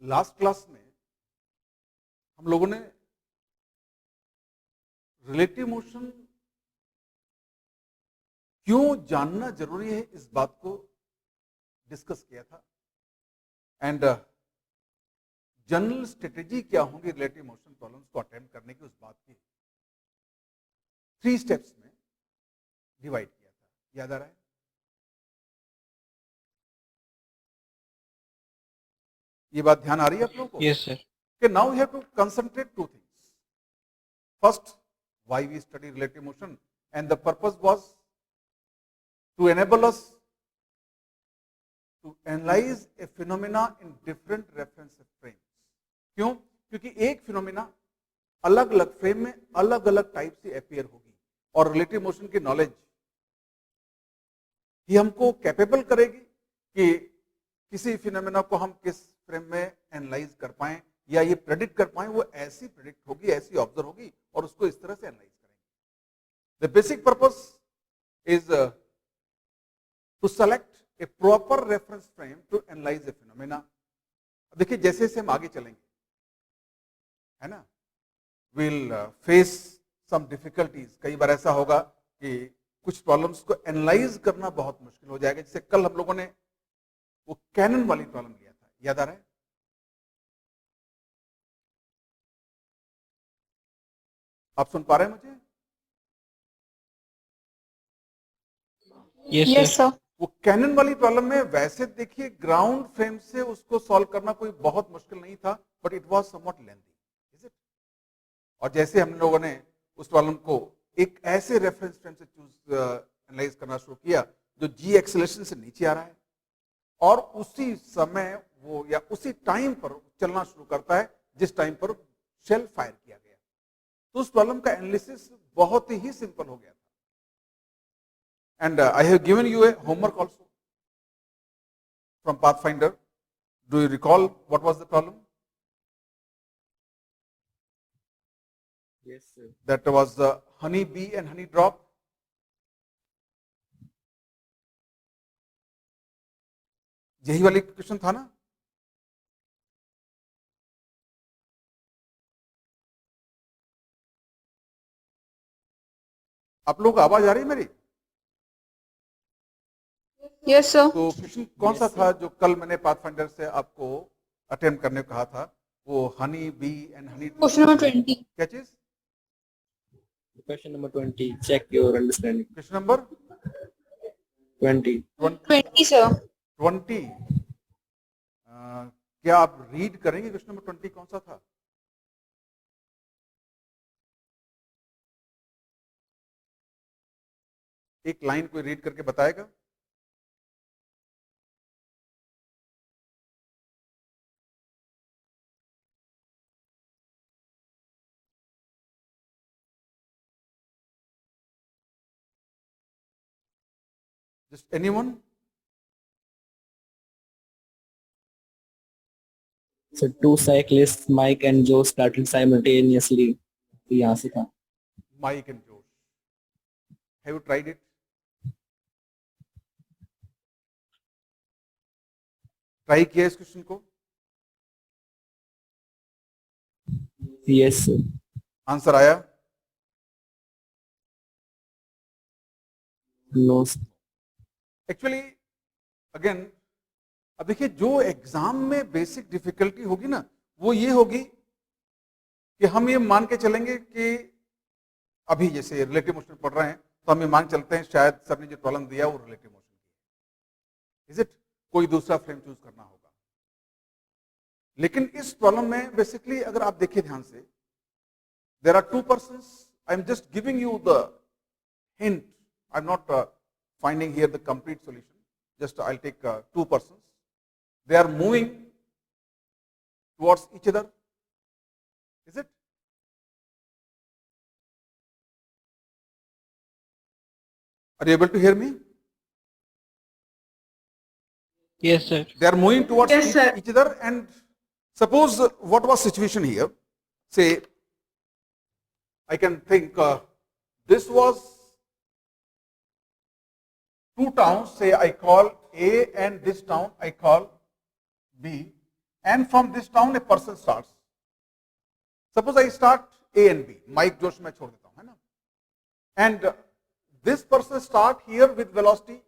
Last class में हम लोगों ने रिलेटिव मोशन क्यों जानना जरूरी है इस बात को डिस्कस किया था एंड जनरल स्ट्रेटेजी क्या होंगी रिलेटिव मोशन प्रॉब्लम्स को अटेम्प्ट करने की उस बात की 3 स्टेप्स में डिवाइड किया था। याद आ रहा है? ये बात ध्यान आ रही है आप लोगों को? Yes sir. कि now we have to concentrate 2 things. First, why we study relative motion, and the purpose was to enable us to analyze a phenomena in different reference frames. क्यों? क्योंकि एक फिनोमिना अलग अलग फ्रेम में अलग अलग type से अपियर होगी और रिलेटिव मोशन की नॉलेज ही हमको कैपेबल करेगी कि किसी फिनोमिना को हम किस फ्रेम में एनालाइज कर पाए या ये प्रेडिक्ट कर पाए, वो ऐसी प्रेडिक्ट होगी, ऐसी ऑब्जर्व होगी और उसको इस तरह से एनालाइज करेंगे। The basic purpose is to select a proper reference frame to analyse a phenomena. देखिए जैसे जैसे हम आगे चलेंगे, है ना, विल फेस सम डिफिकल्टीज। कई बार ऐसा होगा कि कुछ प्रॉब्लम्स को एनालाइज करना बहुत मुश्किल हो जाएगा। जैसे कल हम लोगों ने वो कैनन वाली प्रॉब्लम लिया था, याद आ रहा है? आप सुन पा रहे हैं मुझे? Yes sir. वो कैनन वाली प्रॉब्लम में वैसे देखिए ग्राउंड फ्रेम से उसको सॉल्व करना कोई बहुत मुश्किल नहीं था, but it was somewhat lengthy, is it? और जैसे हम लोगों ने उस प्रॉब्लम को एक ऐसे रेफरेंस फ्रेम से चूज एनालाइज करना शुरू किया जो जी एक्सेलरेशन से नीचे आ रहा है और उसी समय वो या उसी टाइम पर चलना शुरू करता है जिस टाइम पर शेल फायर किया गया, तो उस प्रॉब्लम का एनालिसिस बहुत ही सिंपल हो गया था। And I have given you a homework also from Pathfinder. Do you recall what was the problem? Yes sir. That was the honey bee and honey drop. यही वाली क्वेश्चन था ना? आप लोगों को आवाज आ रही है मेरी? Yes sir. तो क्वेश्चन कौन सा था जो कल मैंने पाथफाइंडर से आपको अटेम्प्ट करने को कहा था? वो honey bee and honey. Question number 20। क्या चीज? Question number 20. Check your understanding. Question number 20. 20 sir. 20। क्या आप रीड करेंगे? क्वेश्चन नंबर 20 कौन सा था? एक लाइन कोई रीड करके बताएगा? Just anyone? So two cyclists, Mike and Joe, started simultaneously. यहाँ से था. Mike and Josh. Have you tried it? Try किया इस क्वेश्चन को? Yes sir. आंसर आया? No sir. एक्चुअली अगेन अब देखिए जो एग्जाम में बेसिक डिफिकल्टी होगी ना वो ये होगी कि हम ये मान के चलेंगे कि अभी जैसे रिलेटिव मोशन पढ़ रहे हैं तो हम ये मान चलते हैं शायद सर ने जो प्रॉब्लम दिया वो रिलेटिव मोशन की, इज इट? कोई दूसरा फ्रेम चूज करना होगा। लेकिन इस प्रॉब्लम में बेसिकली अगर आप देखिए ध्यान से, there are 2 persons. I am just giving you the hint, I am not finding here the complete solution. Just I'll take 2 persons. They are moving towards each other. Is it? Are you able to hear me? Yes sir. They are moving towards Yes, sir. each other, and suppose what was situation here? Say I can think this was 2 towns, say I call A and this town I call B, and from this town a person starts. Suppose I start A and B, Mike Josh मैं छोड़ देता हूं, है ना? And this person start here with velocity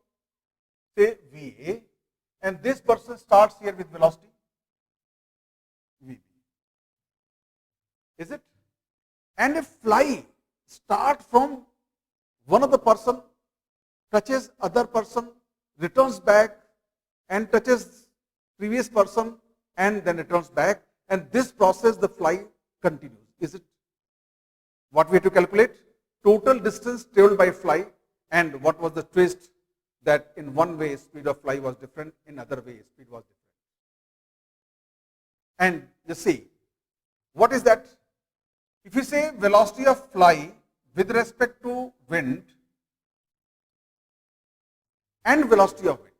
say VA, and this person starts here with velocity VB. Is it? And a fly start from one of the person, touches other person, returns back and touches previous person and then returns back, and this process the fly continues. Is it? What we have to calculate? Total distance traveled by fly, and what was the twist that in one way speed of fly was different, in other way speed was different. And you see, what is that? If you say velocity of fly with respect to wind and velocity of wind,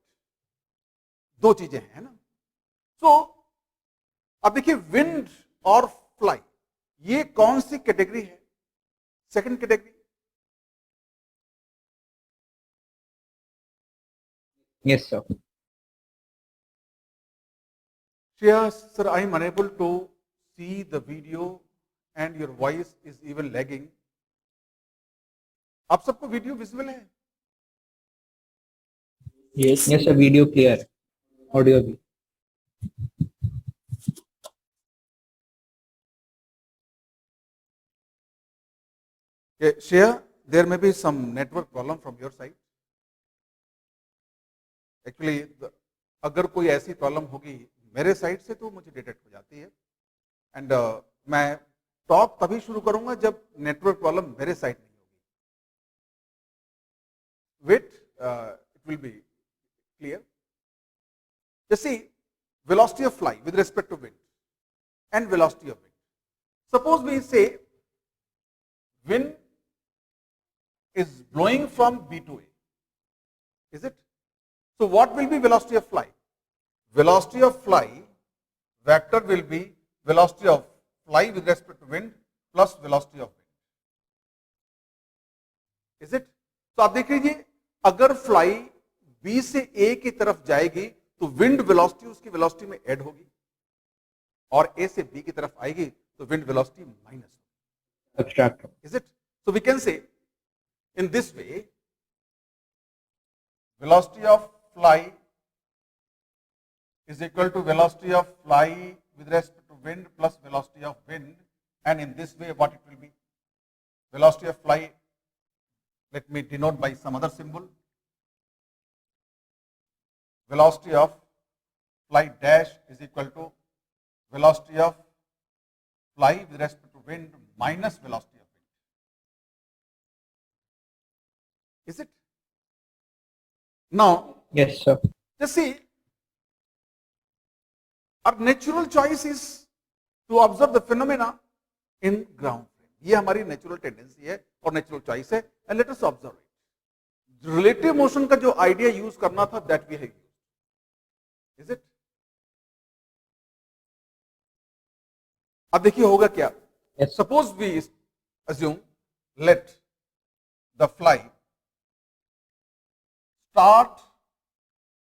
दो चीजें हैं ना. So अब देखिए wind और fly ये कौन सी category है? Second category. Yes, sir. Shreya, sir, I am unable to see the video and your voice is even lagging. आप सबको वीडियो विजुअल है? Yes. Yes, sir. Video clear. Audio भी. Okay, Shreya, there may be some network problem from your side. Actually, अगर कोई ऐसी problem होगी मेरे side से तो मुझे डिटेक्ट हो जाती है. एंड मैं टॉक तभी शुरू करूंगा जब नेटवर्क प्रॉब्लम मेरे साइड नहीं होगी. Wait, it will be clear. जैसे velocity of fly with respect to wind and velocity of wind. Suppose we say wind is blowing from B to A. Is it? So what will be velocity of fly? Velocity of fly vector will be velocity of fly with respect to wind plus velocity of wind. Is it? तो आप देख लीजिए, अगर fly B से A की तरफ जाएगी तो विंड वेलोसिटी उसकी वेलोसिटी में ऐड होगी, और A से B की तरफ आएगी तो विंड वेलोसिटी माइनस होगी. Subtract. Is it? So we can say in this way, velocity of fly is equal to velocity of fly with respect to wind plus velocity of wind, and in this way what it will be? Velocity of fly, let me denote by some other symbol. Velocity of fly dash is equal to velocity of fly with respect to wind minus velocity of wind. Is it? Now, Yes, sir. just see, our natural choice is to observe the phenomena in ground frame. ये हमारी natural tendency है और natural choice है, and let us observe it. Relative motion का जो idea use करना था, that we have used. Is it? अब देखिए होगा क्या? Yes. Suppose we assume, let the fly start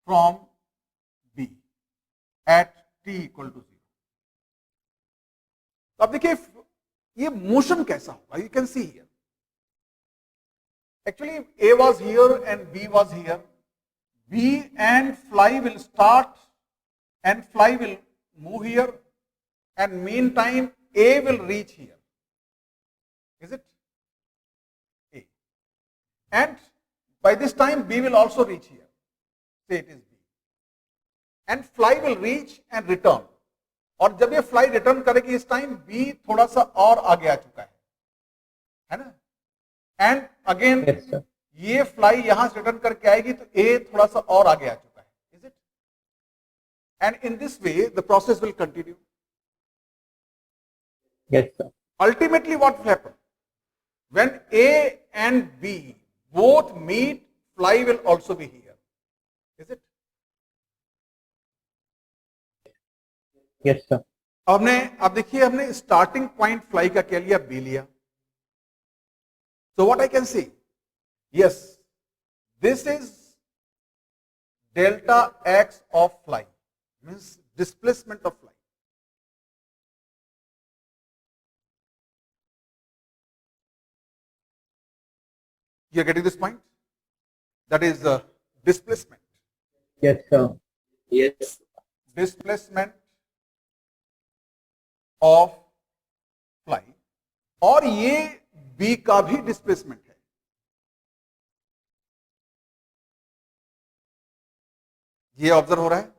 from B at t equal to 0. तो अब देखिए ये मोशन कैसा होगा? You can see here. Actually, A was here and B was here. B and fly will start and fly will move here, and meantime A will reach here. Is it? A. And by this time B will also reach here. Say it is B. And fly will reach and return. और जब ये fly return करेगी इस time B थोड़ा सा और आगे आ चुका है ना? And again Yes, sir. ये फ्लाई यहां से रिटर्न करके आएगी तो A थोड़ा सा और आगे आ चुका है. Is it? And in this way the process will continue. Yes, sir. Ultimately what will happen? When A and B both meet, fly will also be here. Is it? Yes, sir. अब देखिए हमने starting point fly का क्या लिया? B लिया. So what I can see? Yes, this is delta x of fly. means displacement of fly. You are getting this point? That is displacement. Yes, sir. Yes. Displacement of fly. और ये B का भी displacement है. ये observe हो रहा है?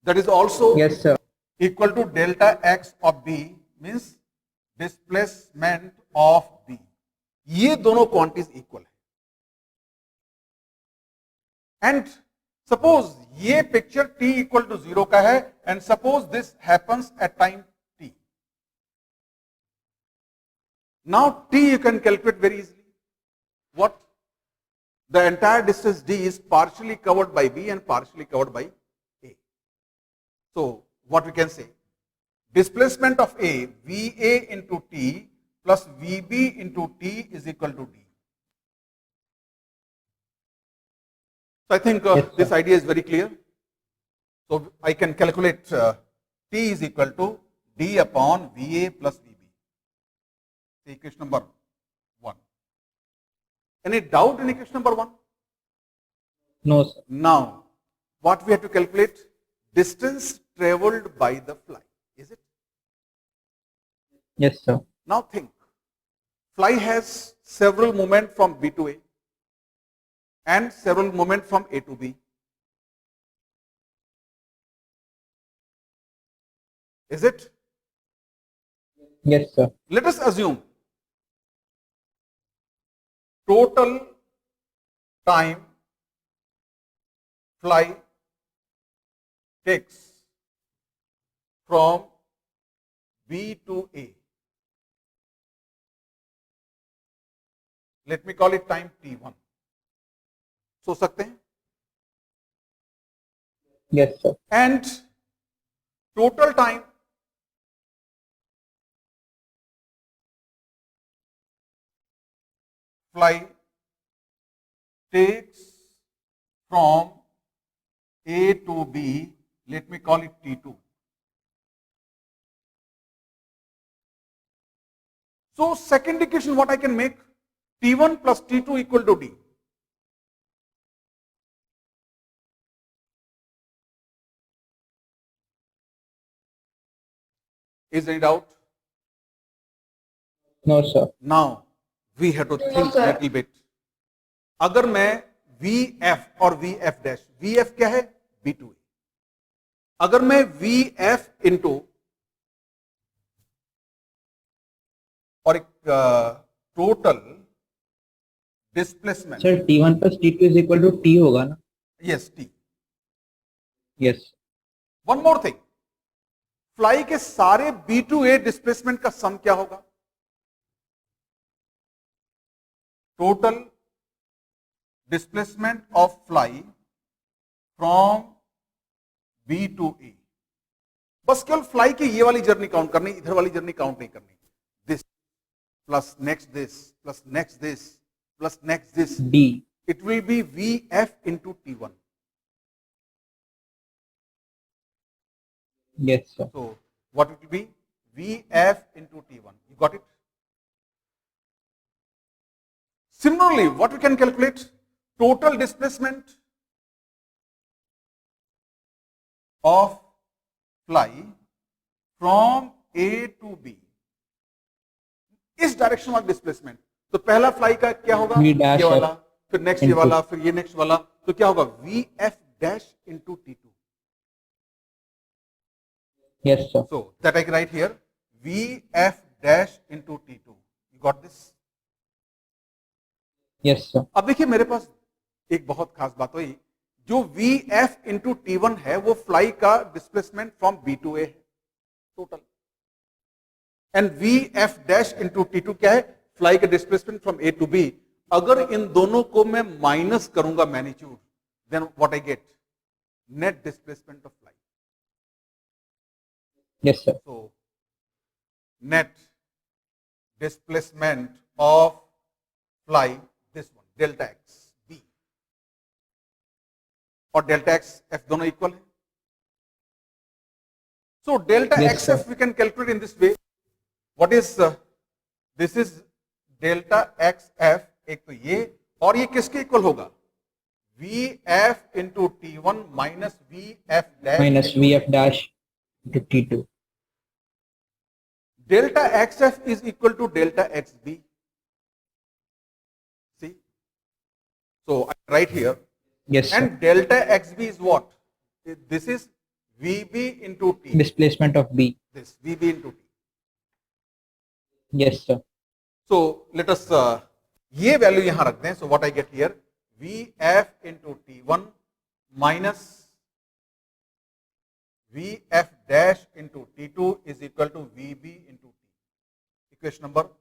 That is also Yes, sir. equal to delta x of B means displacement of B. ये दोनों क्वांटिटीज इक्वल है. एंड सपोज ये पिक्चर t इक्वल टू 0 का है and suppose this happens at time t. Now t you can calculate very easily. What? The entire distance d is partially covered by B and partially covered by A. So what we can say? Displacement of A, VA into T plus VB into T is equal to D. So I think Yes, this idea is very clear. So I can calculate T is equal to D upon VA plus VB. Equation number 1. Any doubt in equation number 1? No, sir. Now, what we have to calculate? Distance traveled by the fly. Is it? Yes, sir. Now think. Fly has several movement from B to A and several movement from A to B. Is it? Yes, sir. Let us assume total time fly takes from B to A. Let me call it time T1. सोच सकते हैं? Yes, sir. And total time fly takes from A to B, let me call it T2. So second equation what I can make? T1 plus T2 equal to D. Is there any doubt? No, sir. Now we have to think sir. little bit. अगर मैं VF और VF dash, VF क्या है? B2A. अगर मैं VF into और एक total displacement, Sir, T1 plus T2 is equal to T होगा ना? Yes T. Yes. One more thing, fly के सारे B2A डिस्प्लेसमेंट का सम क्या होगा? Total displacement of fly from B to A. बस केवल फ्लाई की ये वाली जर्नी काउंट करनी, इधर वाली जर्नी काउंट नहीं करनी. This plus next this plus next this plus next this, D. it will be VF into T1. Yes, sir. So what it will be? VF into T1. You got it? Similarly, what we can calculate? Total displacement of fly from A to B. इस direction वाला displacement. तो पहला fly का क्या होगा? V dash ये वाला, फिर नेक्स्ट ये into- वाला, फिर ये नेक्स्ट वाला. तो क्या होगा? VF dash into T2. Yes, sir. So that I can write here VF dash into T2. You got this? Yes, sir. अब देखिए मेरे पास एक बहुत खास बात हुई, जो VF into T1 है वो फ्लाई का displacement from B to A है total, and VF dash into T2 क्या है? फ्लाई का displacement from A to B. अगर इन दोनों को मैं माइनस करूंगा magnitude, then what I get? Net displacement of fly. Yes, sir. So net displacement of fly, this one, delta x B, और delta x f दोनों equal है. So delta Yes, sir. xf we can calculate in this way. What is this is delta xf, एक तो ये, और ये किसके equal होगा? vf into t1 minus vf dash minus into VF dash into T2. delta xf is equal to delta xb. See, so I write here, Yes, sir. and delta xb is what? This is vb into t. Displacement of B. This vb into t. Yes, sir. So let us ये value यहां रख दें. So what I get here, vf into t1 minus vf dash into t2 is equal to vb into t. Equation number 3.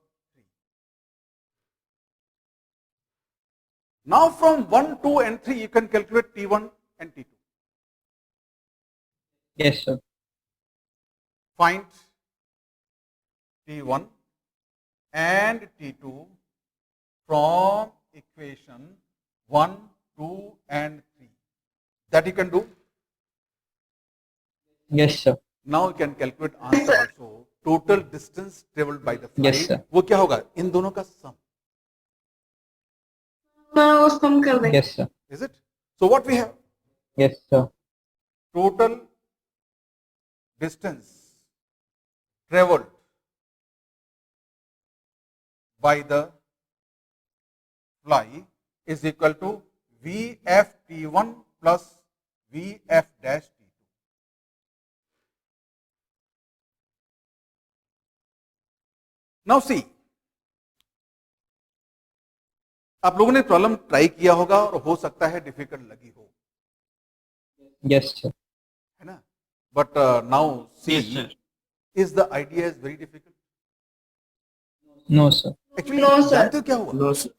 Now from 1, 2 and 3 you can calculate t1 and t2. Yes, sir. Find t1 and t2 from equation 1, 2 and 3. That you can do. Yes, sir. Now you can calculate answer also. Total distance traveled by the flight. Yes, sir. वो क्या होगा? इन दोनों का sum. हाँ वो कम कर देंगे. Yes, sir. Is it? So what we have? Yes, sir. Total distance traveled by the fly is equal to vf t1 plus vf dash t2. Now see, आप लोगों ने प्रॉब्लम ट्राई किया होगा और हो सकता है डिफिकल्ट लगी हो, Yes, sir. है ना? But now see is the idea is very difficult. No, sir. Actually No, sir. जानते हो क्या हुआ? No, sir.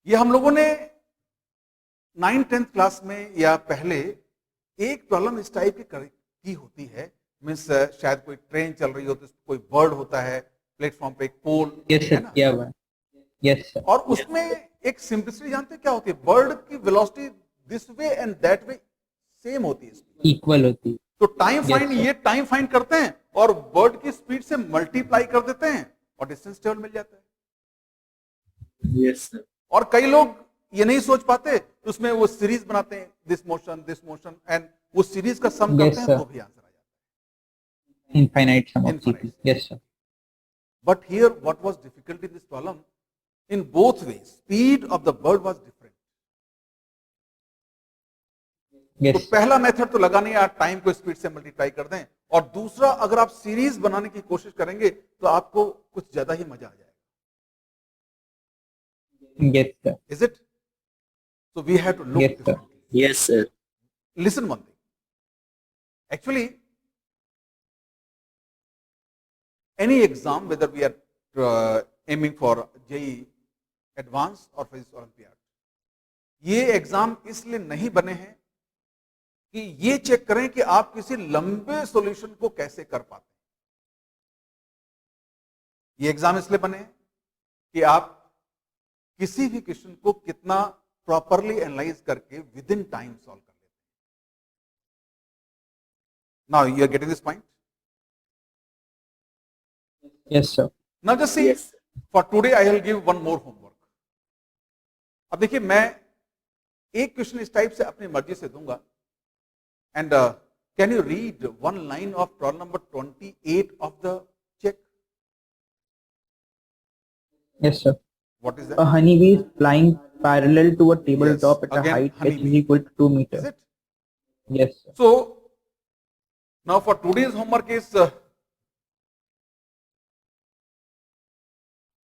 ये हम लोगों ने 9th 10th क्लास में या पहले एक प्रॉब्लम इस टाइप की होती है. मीन्स शायद कोई ट्रेन चल रही होती है, कोई बर्ड होता है प्लेटफॉर्म पे, एक पोल, Yes, है sir. ना? क्या हुआ? Yes, sir. और उसमें एक सिंपलिसिटी जानते हैं क्या होती है? बर्ड की velocity this way and that way same होती है. Equal होती. तो टाइम Yes, फाइंड, sir. ये टाइम फाइंड करते हैं और बर्ड की स्पीड से मल्टीप्लाई कर देते हैं और डिस्टेंस टेबल मिल जाता है. Yes, sir. और कई लोग ये नहीं सोच पाते, तो उसमें वो सीरीज बनाते हैं, दिस मोशन एंड वो सीरीज का सम Yes, करते हैं sir. तो भी आंसर आ जाता है. Infinite sum of Infinite. CP. Yes, sir. But here what was difficult in this problem, in both way speed of the bird was different. तो Yes. पहला मेथड तो लगा नहीं, आप टाइम को स्पीड से मल्टीप्लाई कर दें, और दूसरा अगर आप सीरीज बनाने की कोशिश करेंगे तो आपको कुछ ज्यादा ही मजा आ जाएगा. Yes, sir. Is it? So we have to look Yes, sir. differently. Yes, sir. Listen one thing. Actually, any exam, whether we are aiming for JEE Advanced or Physics Olympiad, ये एग्जाम इसलिए नहीं बने हैं कि ये check करें कि आप किसी लंबे सॉल्यूशन को कैसे कर पाते हैं. ये एग्जाम इसलिए बने हैं कि आप किसी भी क्वेश्चन को कितना प्रॉपरली एनालाइज करके विद इन टाइम सॉल्व कर लेते हैं. Now you are getting this point. Yes, sir. Now just see, Yes, sir. For today I will give one more homework. अब देखिए, मैं एक क्वेश्चन इस टाइप से अपनी मर्जी से दूंगा, and can you read one line of problem number 28 of the check? Yes, sir. What is A that? honeybee is flying parallel to a tabletop at a again, height h is honeybee. equal to 2 Is meters. it? Yes, sir. So now for today's homework is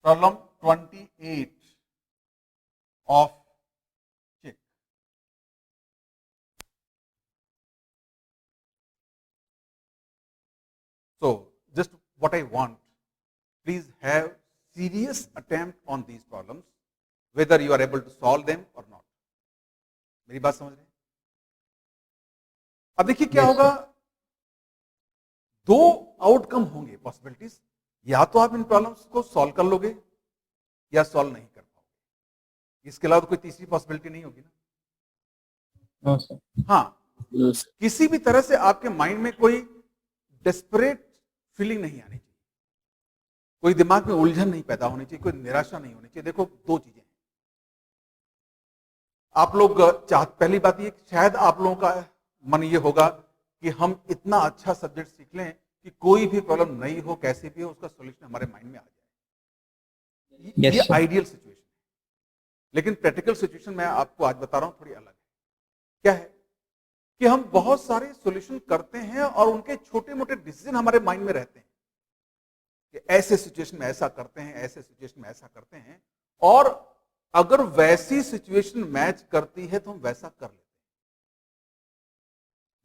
problem 28 of check. So just what I want, please have serious attempt on these problems, whether you are able to solve them or not. मेरी बात समझ रहे हैं? अब देखिए क्या Yes, होगा, दो आउटकम होंगे, पॉसिबिलिटीज. या तो आप इन प्रॉब्लम्स को सॉल्व कर लोगे या सॉल्व नहीं कर पाओगे. इसके अलावा कोई तीसरी पॉसिबिलिटी नहीं होगी ना. No, sir. हाँ, No, sir. किसी भी तरह से आपके माइंड में कोई डेस्परेट फीलिंग नहीं आनी चाहिए, कोई दिमाग में उलझन नहीं पैदा होनी चाहिए, कोई निराशा नहीं होनी चाहिए। देखो दो चीजें हैं, आप लोग पहली बात ये शायद आप लोगों का मन ये होगा कि हम इतना अच्छा सब्जेक्ट सीख लें कि कोई भी प्रॉब्लम नहीं हो, कैसे भी हो, उसका सॉल्यूशन हमारे माइंड में आ जाए। Yes, ये sir. आइडियल सिचुएशन है, लेकिन प्रैक्टिकल सिचुएशन मैं आपको आज बता रहा हूं थोड़ी अलग है। क्या है कि हम बहुत सारे सॉल्यूशन करते हैं और उनके छोटे मोटे डिसीजन हमारे माइंड में रहते हैं कि ऐसे सिचुएशन में ऐसा करते हैं, ऐसे सिचुएशन में ऐसा करते हैं, और अगर वैसी सिचुएशन मैच करती है तो हम वैसा कर लेते हैं।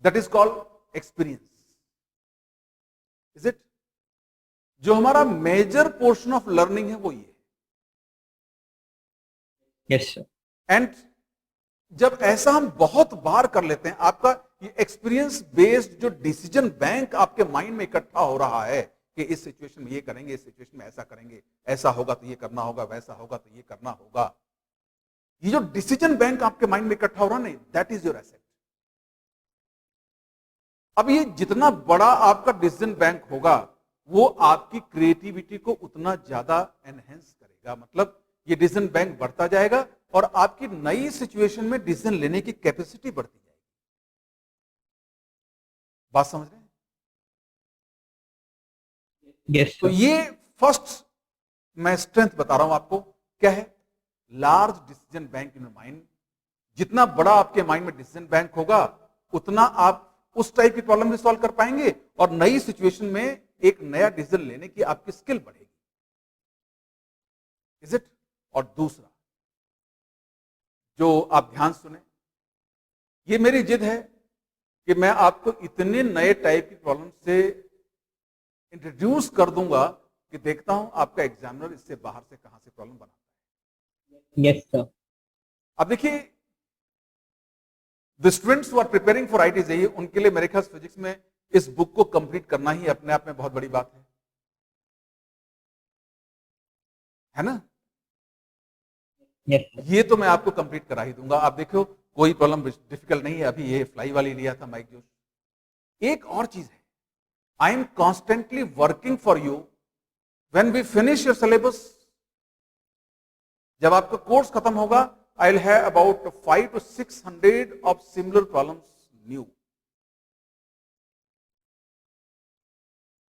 That is called experience, is it? जो हमारा मेजर पोर्शन ऑफ लर्निंग है वो ये है। Yes, sir. एंड जब ऐसा हम बहुत बार कर लेते हैं, आपका ये एक्सपीरियंस बेस्ड जो डिसीजन बैंक आपके माइंड में इकट्ठा हो रहा है कि इस सिचुएशन में ये करेंगे, इस सिचुएशन में ऐसा करेंगे, ऐसा होगा तो ये करना होगा, वैसा होगा तो ये करना होगा, ये जो डिसीजन बैंक आपके माइंड में इकट्ठा हो रहा है, दैट इज योर एसेट। अब ये जितना बड़ा आपका डिसीजन बैंक होगा वो आपकी क्रिएटिविटी को उतना ज्यादा एनहेंस करेगा। मतलब ये डिसीजन बैंक बढ़ता जाएगा और आपकी नई सिचुएशन में डिसीजन लेने की कैपेसिटी बढ़ती जाएगी। बात समझ रहे हैं? Yes, तो sir. ये फर्स्ट मैं स्ट्रेंथ बता रहा हूं आपको, क्या है? Large decision bank in mind. जितना बड़ा आपके माइंड में डिसीजन बैंक होगा उतना आप उस टाइप की प्रॉब्लम भी सॉल्व कर पाएंगे और नई सिचुएशन में एक नया डिसीजन लेने की आपकी स्किल बढ़ेगी। Is it? और दूसरा जो आप ध्यान सुने, ये मेरी जिद है कि मैं आपको इतने नए टाइप की प्रॉब्लम से इंट्रोड्यूस कर दूंगा कि देखता हूं आपका एग्जामिनर इससे बाहर से कहां से प्रॉब्लम बनाता है। Yes, sir. अब देखिए, the students who are preparing for IIT उनके लिए मेरे ख्याल फिजिक्स में इस बुक को कंप्लीट करना ही अपने आप में बहुत बड़ी बात है ना? Yes, sir. ये तो मैं आपको कंप्लीट करा ही दूंगा। आप देखो कोई प्रॉब्लम डिफिकल्ट नहीं है। अभी ये फ्लाई वाली लिया था माइक जोश। एक और चीज है, I am constantly working for you when we finish your syllabus. जब आपका कोर्स खत्म होगा, I will have about 500 to 600 of similar problems new,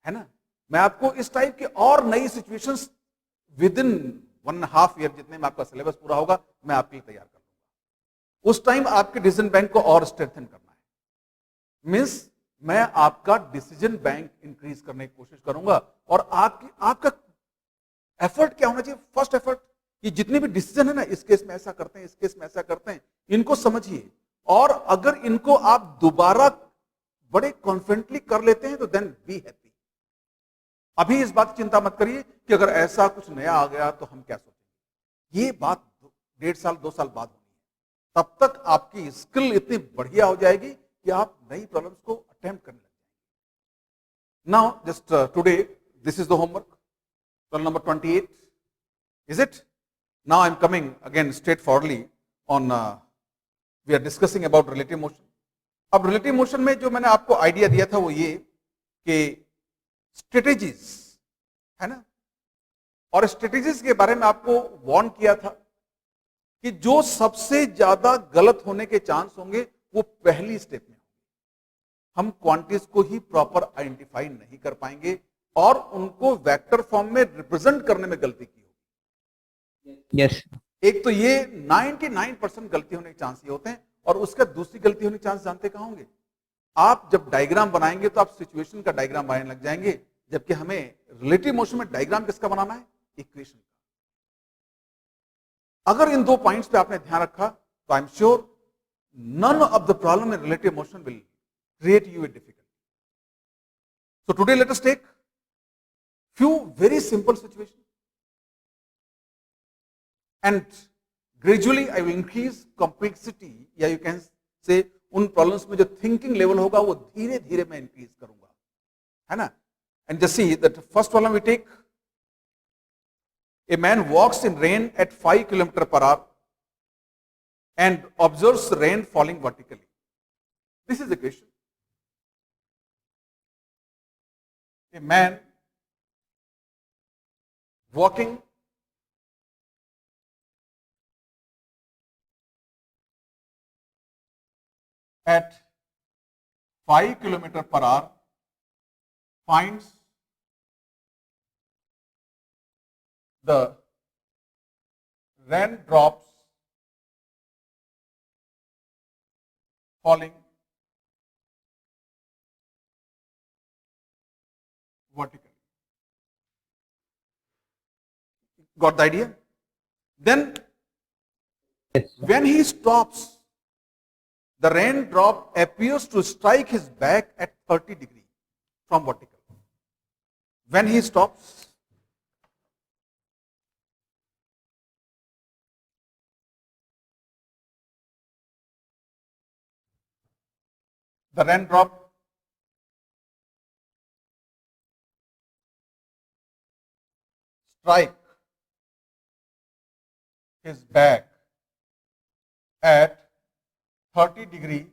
है ना? मैं आपको इस टाइप की और नई सिचुएशंस विद इन 1.5 ईयर, जितने में आपका सिलेबस पूरा होगा, मैं आपके लिए तैयार कर लूंगा। उस टाइम आपके डिसीजन बैंक को और स्ट्रेंथन करना है। मींस मैं आपका डिसीजन बैंक इंक्रीज करने की कोशिश करूंगा। और आपका एफर्ट क्या होना चाहिए? फर्स्ट एफर्ट, ये जितने भी डिसीजन है ना, इस केस में ऐसा करते हैं, इस केस में ऐसा करते हैं, इनको समझिए। और अगर इनको आप दोबारा बड़े कॉन्फिडेंटली कर लेते हैं तो देन बी हैप्पी। अभी इस बात की चिंता मत करिए कि अगर ऐसा कुछ नया आ गया तो हम क्या सोचेंगे। ये बात 1.5 साल 2 साल बाद होनी है। तब तक आपकी स्किल इतनी बढ़िया हो जाएगी कि आप नई प्रॉब्लम्स को अटेम्प्ट करने लग जाएंगे। Now just today this is the homework, problem number 28, is it? Now I am coming again straight forwardly on we are discussing about relative motion. अब रिलेटिव मोशन में जो मैंने आपको आइडिया दिया था वो ये कि स्ट्रेटेजीज है ना, और स्ट्रेटेजीज के बारे में आपको वार्न किया था कि जो सबसे ज्यादा गलत होने के चांस होंगे वो पहली स्टेप में होंगे। हम क्वांटिटीज को ही प्रॉपर आइडेंटिफाई नहीं कर पाएंगे और उनको वेक्टर फॉर्म में रिप्रेजेंट करने में गलती की होगी। Yes. एक तो ये 99% गलती होने के चांस ये होते हैं, और उसका दूसरी गलती होने के चांस जानते कहां होंगे? आप जब डायग्राम बनाएंगे तो आप सिचुएशन का डायग्राम बनाने लग जाएंगे, जबकि हमें रिलेटिव मोशन में डायग्राम किसका बनाना है? इक्वेशन का। अगर इन 2 पॉइंट्स पे आपने ध्यान रखा तो I am sure none of the problem in relative motion will create you a difficulty. So today let us take few very simple situation and gradually I will increase complexity, या you can say उन problems में जो thinking level होगा वो धीरे धीरे मैं increase करूंगा, है ना? And just see that first problem we take, a man walks in rain at 5 km/h and observes rain falling vertically. This is the question. a man walking at 5 kilometers per hour finds the raindrops falling vertically. Got the idea? Then Yes, sir. when he stops, the raindrop appears to strike his back at 30 degrees from vertical. When he stops, the raindrop strike his back at 30 degree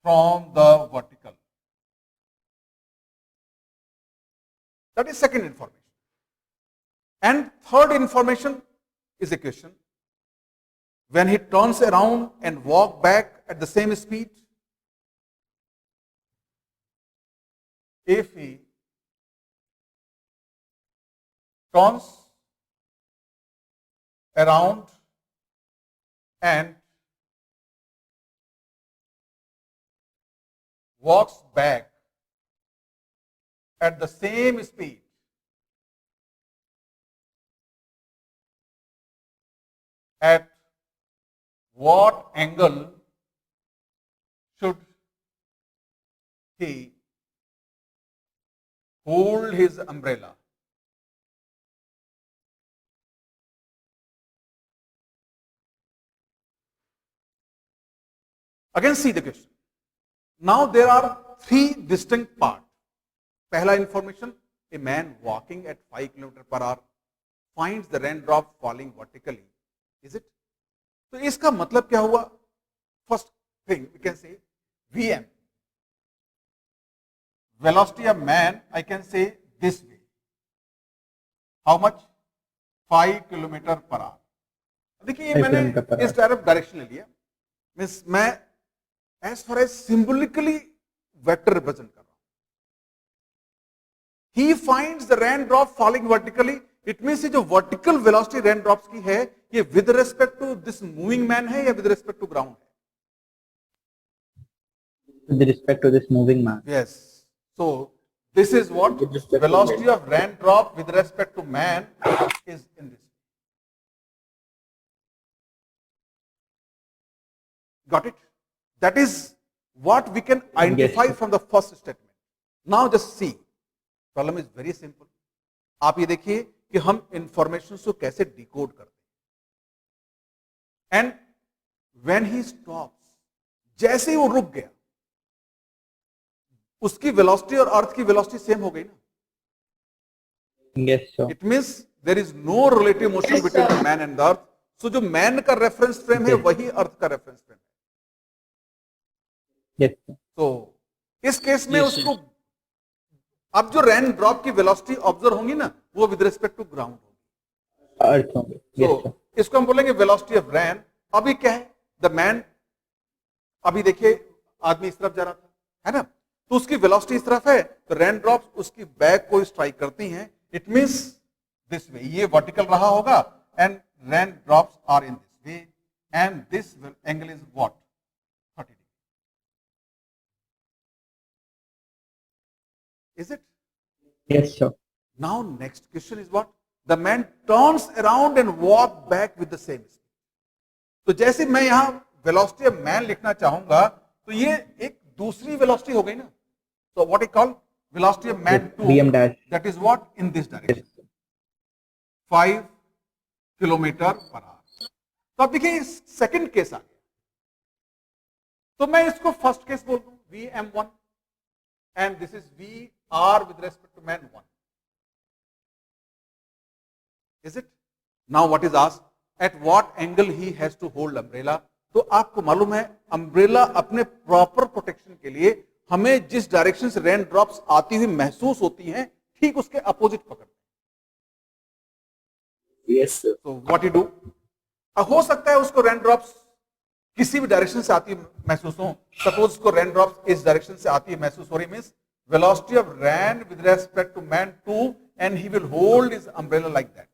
from the vertical. That is second information. And third information is a question. When he turns around and walk back at the same speed, if he turns around and walks back at the same speed, at what angle should he hold his umbrella? Again, see the question. Now there are three distinct parts. Pehla information, a man walking at 5 km per hour finds the raindrop falling vertically. Is it? तो इसका मतलब क्या हुआ? First thing we can say Vm. Velocity of man, I can say this way. How much? 5 km per hour. देखिए ये 5 मैंने kilometer per इस तरफ डायरेक्शन ले लिया. मीन्स मैं as far as symbolically vector represent कर रहा हूं. He finds the raindrop falling vertically. It means ये जो vertical velocity raindrops की है, ये with respect to this moving man है या with respect to ground है? With respect to this moving man. Yes. So this is what With respect to velocity of raindrop with respect to man is in this. Got it? That is what we can identify Yes. from the first statement. Now just see. Problem is very simple. आप ये देखिए कि हम information को कैसे decode करते हैं. And when he stops, जैसे ही वो रुक गया, उसकी वेलोसिटी और अर्थ की वेलोसिटी सेम हो गई ना. Yes, sir. It means there is no relative motion Yes, between sir. The man and the earth. So जो मैन का रेफरेंस फ्रेम है Yes. वही अर्थ का रेफरेंस फ्रेम है. Yes, sir. तो इस केस में Yes, उसको अब जो रेन ड्रॉप की वेलोसिटी ऑब्जर्व होंगी ना, वो विद रिस्पेक्ट टू ग्राउंड होगी. Earth होंगे. Yes, sir. तो इसको हम बोलेंगे वेलोसिटी ऑफ रैन. अभी क्या है? द मैन, अभी देखिए आदमी इस तरफ जा रहा था, है ना, तो उसकी वेलोसिटी इस तरफ है, तो रेन ड्रॉप्स उसकी बैक को स्ट्राइक करती हैं. इट मींस दिस वे, ये वर्टिकल रहा होगा and rain drops are in this way and this angle is what? 30 degree. Is it? Yes, sir. Now next question is what? The man turns around and walk back with the same speed. तो जैसे मैं यहां velocity of man लिखना चाहूंगा, तो ये एक दूसरी वेलोसिटी हो गई ना. So what I call velocity of man Yes, Vm dash. that is what? In this direction. Yes, sir. 5 kilometre per hour. तो अब देखिए सेकंड केस आ गया, तो मैं इसको फर्स्ट केस बोल दूं Vm1 and this is Vr with respect to man 1. Is it? Now what is asked? At what angle he has to hold umbrella? तो आपको मालूम है अम्ब्रेला अपने प्रॉपर प्रोटेक्शन के लिए हमें जिस डायरेक्शन से रेन ड्रॉप्स आती हुई महसूस होती हैं, ठीक उसके अपोजिट पकड़ते हैं। Yes, sir. तो व्हाट यू डू, हो सकता है उसको रेन ड्रॉप्स किसी भी डायरेक्शन से आती महसूस हो। सपोज उसको रेन ड्रॉप्स इस डायरेक्शन से आती है महसूस हो रही, means velocity of rain with respect to man 2 and he will hold his umbrella like that.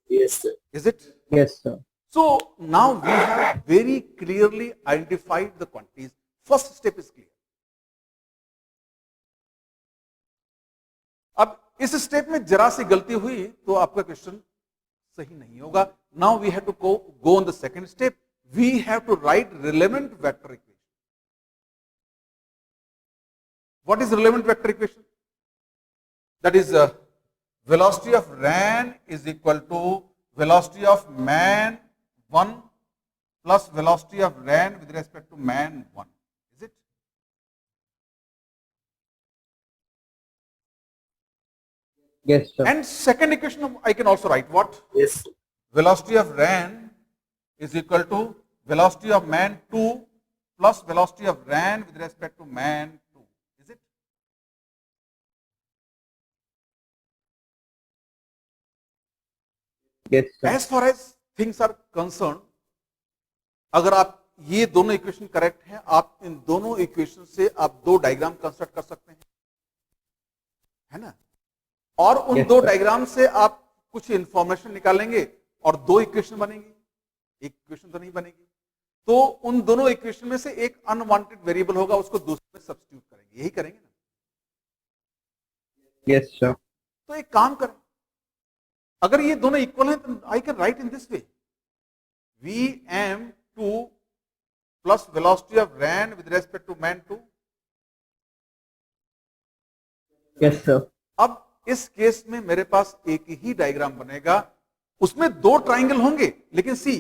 Yes, sir. Is it? Yes, sir. So now we have very clearly identified the quantities. First step is clear. अब इस step में जरा सी गलती हुई तो आपका question सही नहीं होगा। Now we have to go on the second step. We have to write relevant vector equation. What is relevant vector equation? That is velocity of ran is equal to velocity of man 1 plus velocity of ran with respect to man 1. Is it? Yes, sir. And second equation I can also write what? Yes, sir. Velocity of ran is equal to velocity of man 2 plus velocity of ran with respect to man 2. Is it? Yes, sir. As far as things are concerned, अगर आप ये दोनों equation correct हैं, आप इन दोनों equation से आप दो डायग्राम कंस्ट्रक्ट कर सकते हैं, है ना? और उन Yes, दो sir. डायग्राम से आप कुछ इंफॉर्मेशन निकालेंगे और दो इक्वेशन बनेंगी, एक इक्वेशन तो नहीं बनेगी। तो उन दोनों इक्वेशन में से एक अनवांटेड वेरिएबल होगा, उसको दूसरे में सब्स्टिट्यूट करेंगे, यही करेंगे ना? Yes, sir. तो एक काम करें, अगर ये दोनों इक्वल हैं तो I can write in this way, Vm2 plus velocity of rain with respect to man 2। Yes, sir. अब इस केस में मेरे पास एक ही डायग्राम बनेगा, उसमें दो ट्राइंगल होंगे, लेकिन सी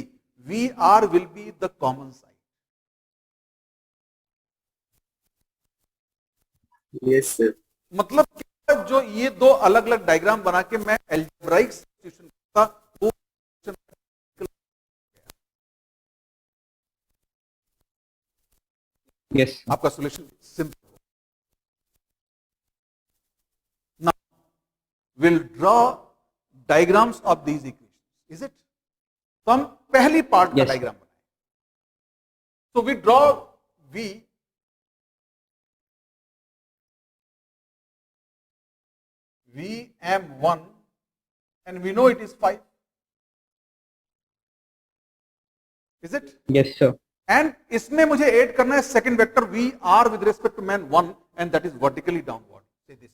VR will be the common side. Yes, sir. मतलब क्या, जो ये दो अलग अलग डायग्राम बना के मैं अलजेब्राइक सब्स्टिट्यूशन करता, वो Yes. आपका solution simple. Now will draw diagrams of these equations. Is it? तो हम पहली पार्ट का Yes. डायग्राम बनाए। So we draw Vm1 and we know it is 5. Is it? Yes, sir. And इसमें मुझे ऐड करना है second vector VR with respect to man 1 and that is vertically downward. Say this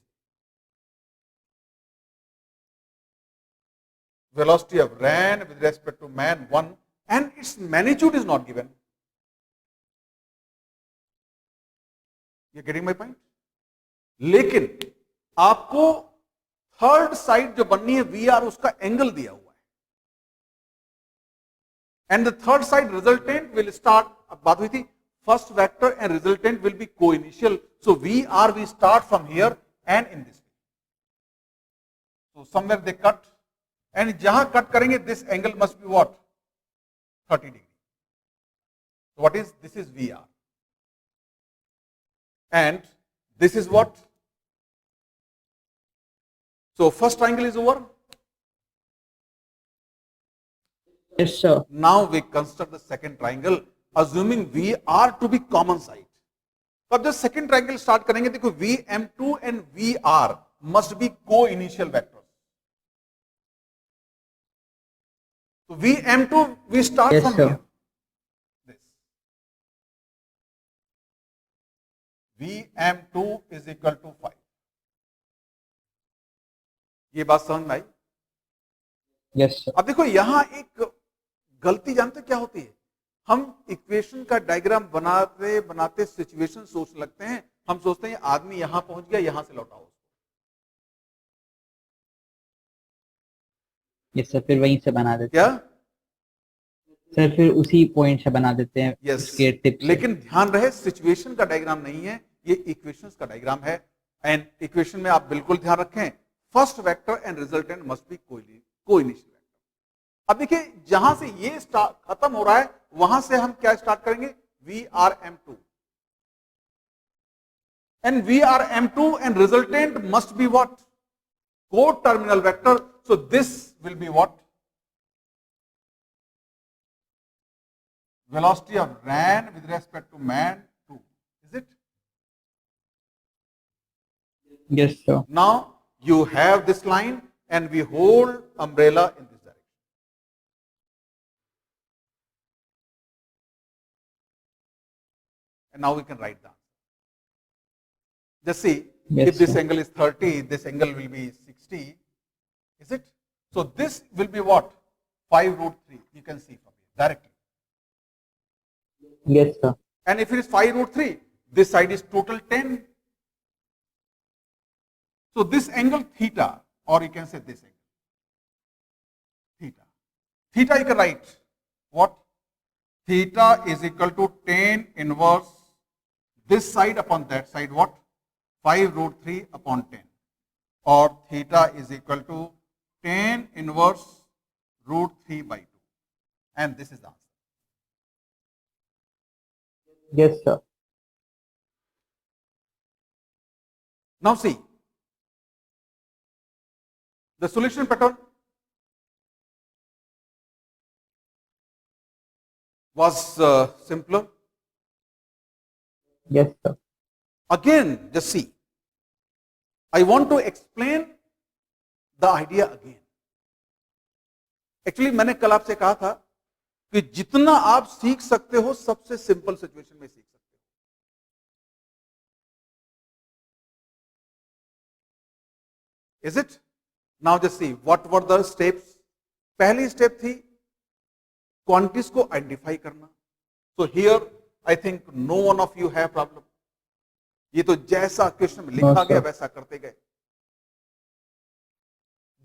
velocity of ran with respect to man 1 and its magnitude is not given. You getting my point? लेकिन आपको third side जो बननी है VR, उसका angle दिया हुआ है, and the third side resultant will start, अब बात हुई थी first vector and resultant will be co-initial, so VR we start from here and in this way, so somewhere they cut and जहां cut करेंगे this angle must be what, 30 degree. So what is this? Is VR and this is what? So first triangle is over. Yes, sir. Now we construct the second triangle assuming VR to be common side. तो अब जब second triangle start करेंगे, देखो Vm2 and VR must be co-initial vectors. So Vm2 we start Yes, from sir. here. This Vm2 is equal to 5. ये बात समझ में आई? Yes, sir. अब देखो यहां एक गलती जानते क्या होती है, हम इक्वेशन का डायग्राम बनाते बनाते सिचुएशन सोच लगते हैं, हम सोचते हैं आदमी यहां पहुंच गया, यहां से लौटाओ। Yes, sir. फिर वहीं से बना देते क्या? हैं सर, फिर उसी पॉइंट से बना देते हैं यस, उसके टिप से। लेकिन ध्यान रहे सिचुएशन का डायग्राम नहीं है, ये इक्वेशंस का डायग्राम है। एंड इक्वेशन में आप बिल्कुल ध्यान रखें, first vector and resultant must be coinitial vector. अब देखिए जहां से ये खत्म हो रहा है वहां से हम क्या स्टार्ट करेंगे, VRM2 and VRM2 and resultant must be what, co-terminal vector. So this will be what, velocity of ran with respect to man 2, is it? Yes, sir. Now you have this line and we hold umbrella in this direction. And now we can write down. Just see, Yes, if this sir. angle is 30, this angle will be 60, is it? So this will be what? 5 root 3, you can see from here directly. Yes, sir. And if it is 5 root 3, this side is total 10. So this angle theta, or you can say this angle, theta. Theta you can write what? Theta is equal to tan inverse this side upon that side, what? 5 root 3 upon 10. Or theta is equal to tan inverse root 3 by 2. And this is the answer. Yes, sir. Now see, the solution pattern was simpler. Yes, sir. Again, just see, I want to explain the idea again. Actually, मैंने कल आपसे कहा था कि जितना आप सीख सकते हो सबसे सिंपल सिचुएशन में सीख सकते हो. Is it? Now just see, what were the steps? पहली स्टेप थी क्वांटिटीज को आइडेंटिफाई करना. So here I think no one of you have problem. ये तो जैसा क्वेश्चन में लिखा गया वैसा करते गए.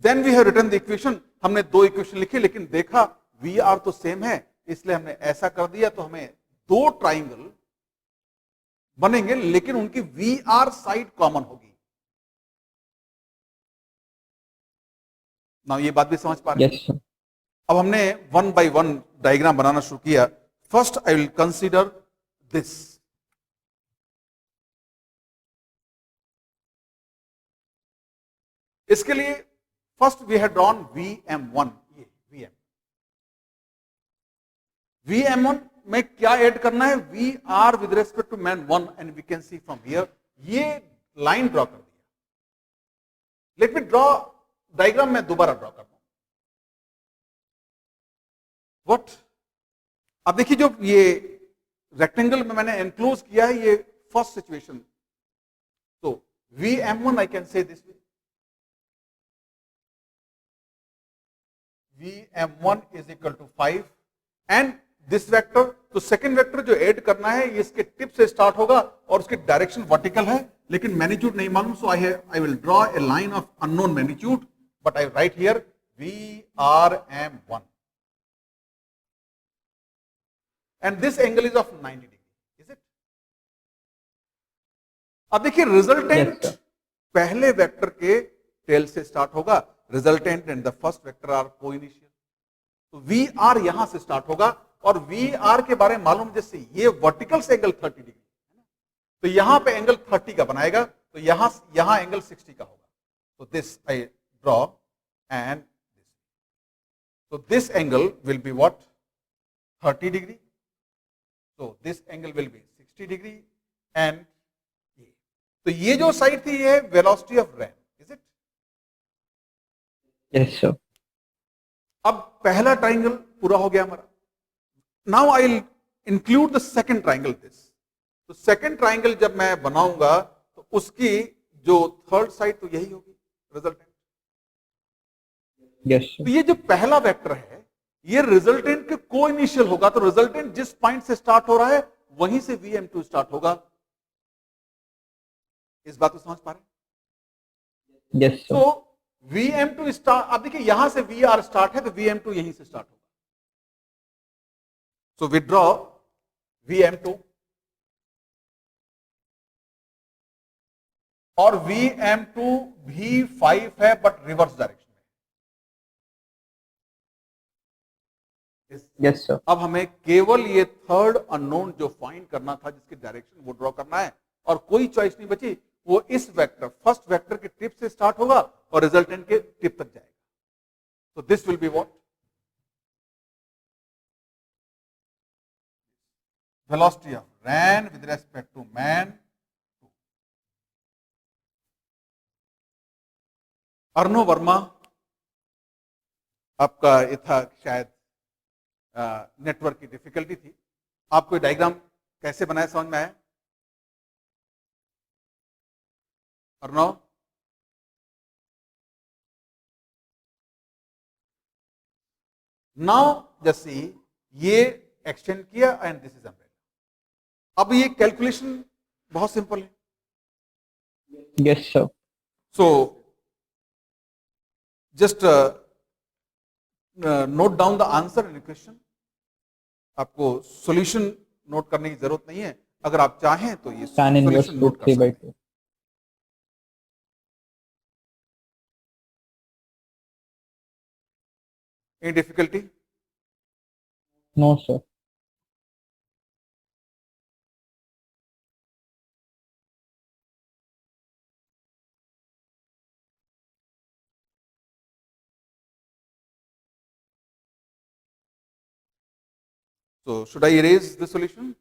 Then we have written the equation. हमने दो इक्वेशन लिखे लेकिन देखा VR तो सेम है इसलिए हमने ऐसा कर दिया तो हमें दो ट्राइंगल बनेंगे लेकिन उनकी VR साइड कॉमन होगी. ना ये बात भी समझ पा रहे हैं? Yes, sir. अब हमने 1 by 1 डायग्राम बनाना शुरू किया. First I will consider this. इसके लिए first we have drawn VM1. ये VM1 में क्या ऐड करना है? VR with respect to man 1 and we can see from here. ये लाइन ड्रॉ कर दिया. लेट मी ड्रॉ डायग्राम में दोबारा ड्रॉ करता हूं. व्हाट? अब देखिए जो ये रेक्टेंगल में मैंने एनक्लोज किया है ये फर्स्ट सिचुएशन. तो VM1 I can say this way. VM1 is equal to 5 and this vector. तो सेकेंड वेक्टर जो ऐड करना है ये इसके टिप से स्टार्ट होगा और उसकी डायरेक्शन वर्टिकल है लेकिन मैग्नीट्यूड नहीं मालूम. So I will draw a line of unknown magnitude but I write here VRM1 and this angle is of 90 degree. Is it? अब देखिए रिजल्टेंट Yes, sir. पहले वेक्टर के टेल से स्टार्ट होगा. Resultant and the first vector are coinitial. तो VR यहां से start होगा और VR के बारे में मालूम जैसे ये वर्टिकल से एंगल 30 डिग्री तो यहां पे एंगल 30 का बनाएगा तो यहां एंगल 60 का होगा. तो this I draw and this. तो this angle will be what? 30 degree. So this angle will be 60 degree and ये. तो ये जो साइड थी ये velocity of rain. Is it? Yes, sir. अब पहला ट्राइंगल पूरा हो गया हमारा. Now I will include the second triangle this. तो सेकंड ट्राइंगल जब मैं बनाऊंगा तो उसकी जो थर्ड साइड तो यही होगी रिजल्टेंट. Yes, sir. तो ये जो पहला वेक्टर है ये रिजल्टेंट के कोइनिशियल होगा. तो रिजल्टेंट जिस पॉइंट से स्टार्ट हो रहा है वहीं से VM2 स्टार्ट होगा. इस बात को समझ पा रहे हैं? Yes, sir. तो VM2 स्टार्ट. अब देखिए यहां से VR स्टार्ट है तो VM2 यहीं से स्टार्ट होगा. सो विड्रॉ VM2 और VM2 भी 5 है but reverse direction. Yes sir. अब हमें केवल ये थर्ड अननोन जो फाइंड करना था, जिसकी डायरेक्शन वो ड्रॉ करना है, और कोई चॉइस नहीं बची। वो इस वेक्टर, फर्स्ट वेक्टर के टिप से स्टार्ट होगा और रिजल्टेंट के टिप तक जाएगा। तो this will be what, velocity of rain with respect to man. Arno Verma, आपका ये था शायद नेटवर्क की डिफिकल्टी थी। आपको डायग्राम कैसे बनाया समझ में आया? अर्नव, नाउ जैसे ये एक्सटेंड किया एंड दिस इज अम्ब्रेला। अब ये कैलकुलेशन बहुत सिंपल है। Yes sir. So just note down the answer in question. आपको सॉल्यूशन नोट करने की जरूरत नहीं है। अगर आप चाहें तो ये tan inverse solution note root कर 3 by सकते हैं। 2. Any difficulty? No sir. So should I erase the solution?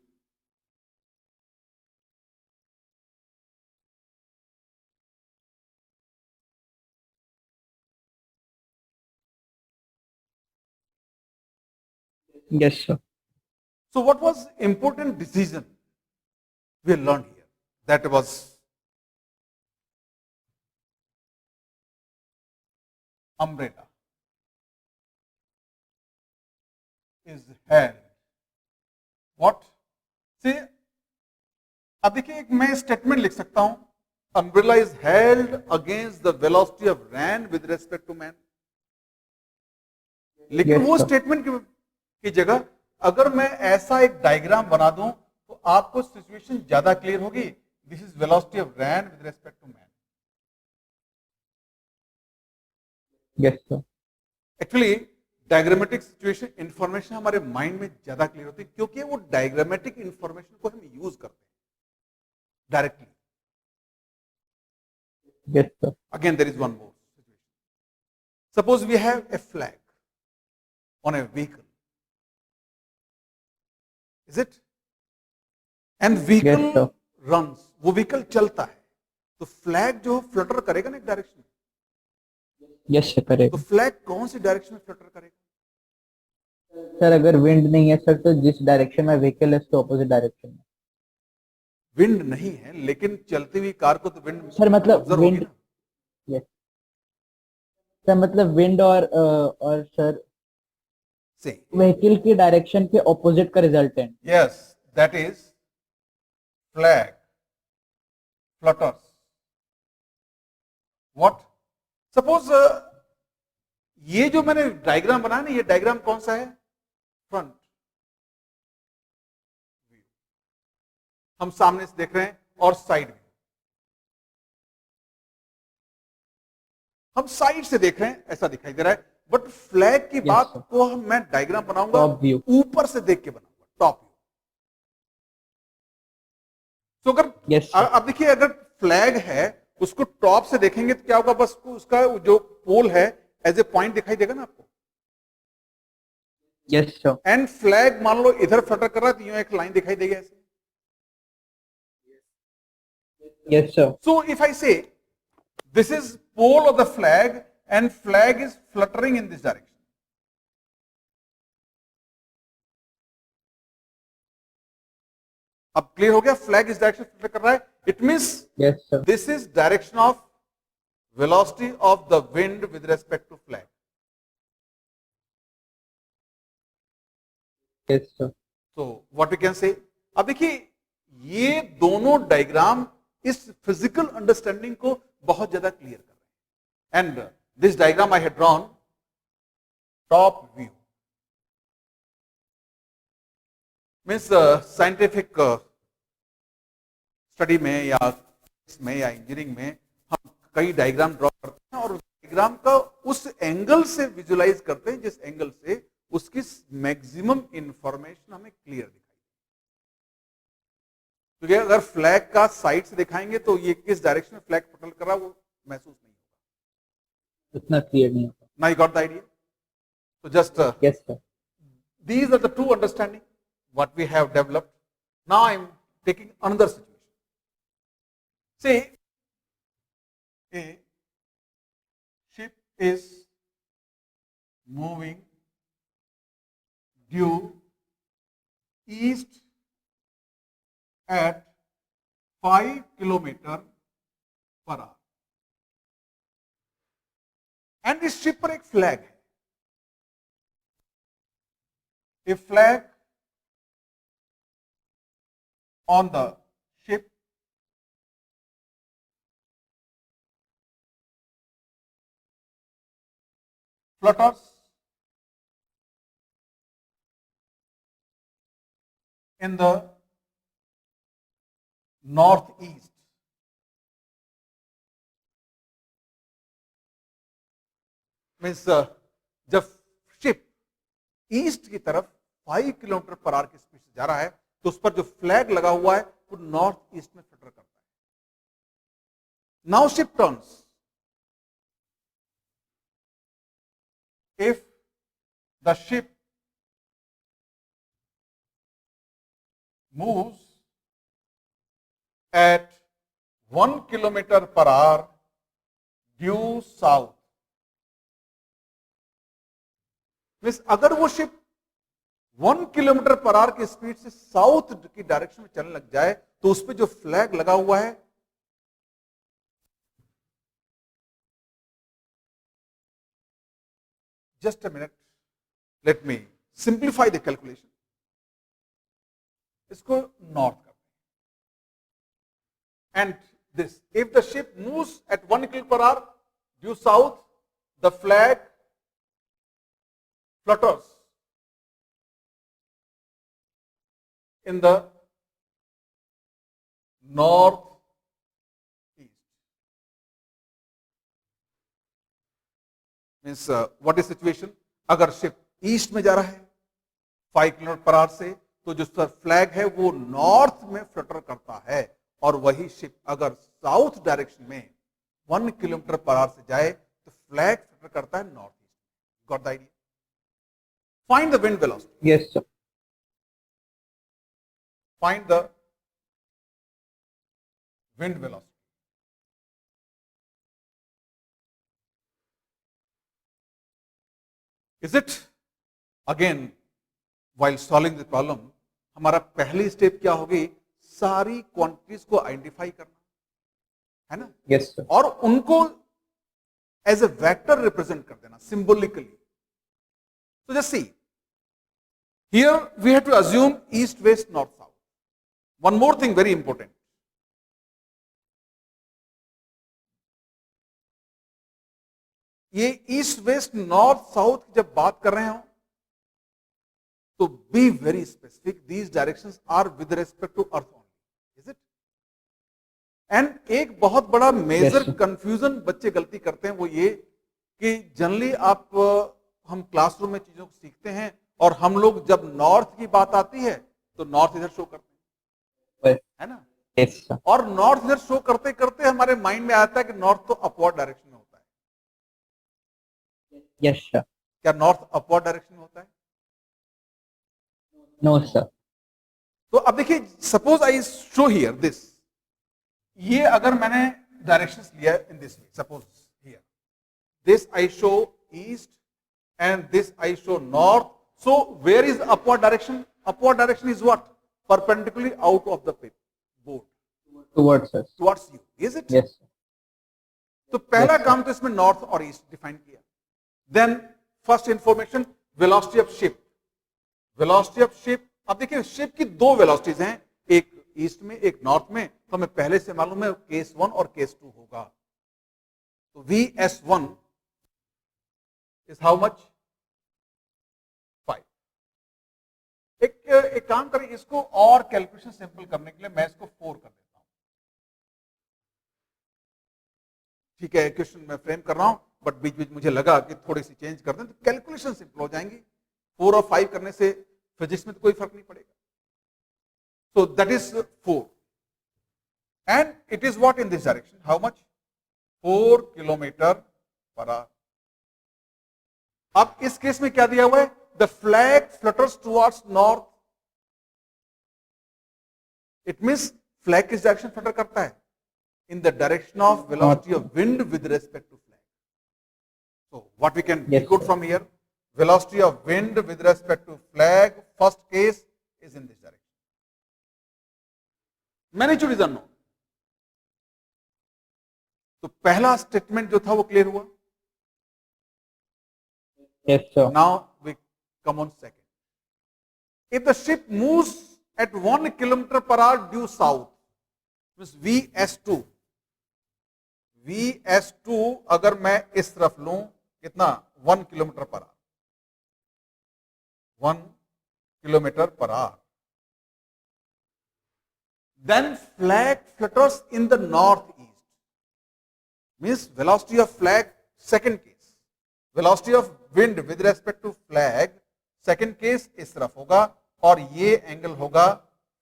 Yes sir. So what was important decision we learned here? That was umbrella is held. What? See, अब देखिए एक मैं statement लिख सकता हूं, umbrella is held against the velocity of ran with respect to man. लेकिन Yes, वो sir. Statement की जगह अगर मैं ऐसा एक डायग्राम बना दूं तो आपको सिचुएशन ज्यादा क्लियर होगी। This is velocity of rain with respect to man. Yes sir. Actually diagrammatic situation information हमारे माइंड में ज्यादा क्लियर होती है, क्योंकि वो डायग्रामेटिक इंफॉर्मेशन को हम यूज करते हैं directly. Yes sir. Again, there is one more situation. Suppose we have a flag on a vehicle. Is it? And vehicle Yes, sir. runs. वो vehicle चलता है, तो flag जो flutter करेगा ना एक डायरेक्शन में, Yes sir, correct. तो flag कौन सी डायरेक्शन में flutter करेगा? सर अगर विंड नहीं है सर तो जिस डायरेक्शन में व्हीकल है उसके ऑपोजिट डायरेक्शन में। विंड नहीं है, लेकिन चलती हुई कार को तो विंड सर मतलब observe होगी विंड, ना। यस सर मतलब विंड और सर Say व्हीकल की डायरेक्शन के ऑपोजिट का resultant. yes, that is flag flutters. What? Suppose ये जो मैंने डायग्राम बनाया ना, ये डायग्राम कौन सा है? फ्रंट व्यू, हम सामने से देख रहे हैं, और साइड व्यू हम साइड से देख रहे हैं, ऐसा दिखाई दे रहा है। बट फ्लैग की बात sir. को मैं डायग्राम बनाऊंगा टॉप व्यू। ऊपर से देख के बनाऊंगा, टॉप व्यू। तो अगर यस सर। अब देखिए, अगर फ्लैग है उसको टॉप से देखेंगे तो क्या होगा? बस उसका जो पोल है एज ए पॉइंट दिखाई देगा ना आपको। Yes sir. एंड फ्लैग मान लो इधर फ्लटर कर रहा है तो यूं एक लाइन दिखाई देगी ऐसे। Yes sir. So if I say this is pole of the flag and flag is fluttering in this direction, अब क्लियर हो गया? फ्लैग इस डायरेक्शन फ्लटर कर रहा है, it means yes sir. This is direction of velocity of the wind with respect to flag. Yes sir. तो what we can say, अब देखिए ये दोनों डायग्राम इस फिजिकल अंडरस्टैंडिंग को बहुत ज्यादा क्लियर कर रहे हैं। And this diagram I had drawn top view, means scientific study में या इसमें या इंजीनियरिंग में हम कई डायग्राम ड्रॉ करते हैं और डायग्राम का उस एंगल से विजुलाइज करते हैं जिस एंगल से उसकी मैक्सिमम इंफॉर्मेशन हमें क्लियर दिखाई, क्योंकि अगर फ्लैग का साइड से दिखाएंगे तो ये किस डायरेक्शन में फ्लैग पटल कर रहा है वो महसूस नहीं होगा, उतना क्लियर नहीं होता. ना. You got the idea? तो just Yes, sir. these are the two understanding what we have developed. Now I am taking another situation. Say a ship is moving due east at 5 kilometre per hour, and इस ship पर एक flag है. A flag on the ship flutters in the northeast. Means जब ship east की तरफ 5 kilometre per hour की speed से जा रहा है तो उस पर जो फ्लैग लगा हुआ है वो नॉर्थ ईस्ट में फ्लटर करता है. Now ship turns. If the ship moves eight 1 kilometre per hour due south, means अगर वो शिप 1 किलोमीटर पर आवर की स्पीड से साउथ की डायरेक्शन में चलने लग जाए तो उस पर जो फ्लैग लगा हुआ है, just a minute, let me simplify the calculation. इसको नॉर्थ करते हैं, and this if the ship moves eight 1 kilometre per hour due south, the flag flutters in the north east. Means what is situation? अगर ship east में जा रहा है 5 kilometre per hour से, तो जो फ्लैग है वो नॉर्थ में फ्लटर करता है, और वही शिप अगर साउथ डायरेक्शन में 1 किलोमीटर पर आवर से जाए तो फ्लैग फ्लटर करता है north east. Got the idea? Find the wind velocity. Yes, sir. Find the wind velocity. Is it again while solving the problem, हमारा पहली स्टेप क्या होगी? सारी क्वांटिटीज को आइडेंटिफाई करना, है ना? Yes, sir. और उनको एज ए वेक्टर रिप्रेजेंट कर देना symbolically. So just see. Here we have to assume east, west, north, south. One more thing very important. ये ईस्ट वेस्ट नॉर्थ साउथ की जब बात कर रहे हो तो be very specific. These directions are with respect to earth only. Is it? And एक बहुत बड़ा मेजर कंफ्यूजन बच्चे गलती करते हैं वो ये कि जनरली आप हम क्लासरूम में चीजों को सीखते हैं और हम लोग जब नॉर्थ की बात आती है तो नॉर्थ इधर शो करते हैं, है ना? Yes, sir. और नॉर्थ इधर शो करते करते हमारे माइंड में आता है कि नॉर्थ तो अपवर्ड डायरेक्शन में होता है. Yes, sir. क्या नॉर्थ अपवर्ड डायरेक्शन में होता है? No, sir. तो अब देखिए, suppose I show here this, ये अगर मैंने डायरेक्शंस लिया इन this way, suppose here this I show east and this I show north. So where is upward direction? Upward direction is what? Perpendicularly out of the board. Towards us. Towards you. Is it? Yes, sir. तो पहला काम तो इसमें north और east define किया. Then first information, velocity of ship. Velocity of ship, अब देखिए ship की दो वेलोसिटीज हैं, एक ईस्ट में एक नॉर्थ में. तो हमें पहले से मालूम है केस 1 और केस 2 होगा. तो VS1 इज हाउ मच? एक काम करें, इसको और कैलकुलेशन सिंपल करने के लिए मैं इसको 4 कर देता हूं. ठीक है, क्वेश्चन मैं फ्रेम कर रहा हूं बट बीच बीच मुझे लगा कि थोड़ी सी चेंज कर दें तो कैलकुलेशन सिंपल हो जाएंगी. 4 और 5 करने से फिजिक्स में तो कोई फर्क नहीं पड़ेगा. So that is 4. And it is what in this direction? How much? 4 kilometre per hour. अब इस केस में क्या दिया हुआ है? The flag flutters towards north. It means flag किस डायरेक्शन फ्लटर करता है? In the direction of velocity of wind with respect to flag. So what we can decode from here? Velocity of wind with respect to flag, first case is in this direction. Magnitude is unknown. तो पहला statement जो था वो clear हुआ. Yes, sir. Now we come on second. If the ship moves at 1 kilometer per hour due south, means VS2. VS2 अगर मैं इस तरफ लूं कितना 1 kilometre per hour. 1 kilometre per hour. Then flag flutters in the northeast. Means velocity of flag, second case. Velocity of wind with respect to flag, second case इस तरफ होगा और ये एंगल होगा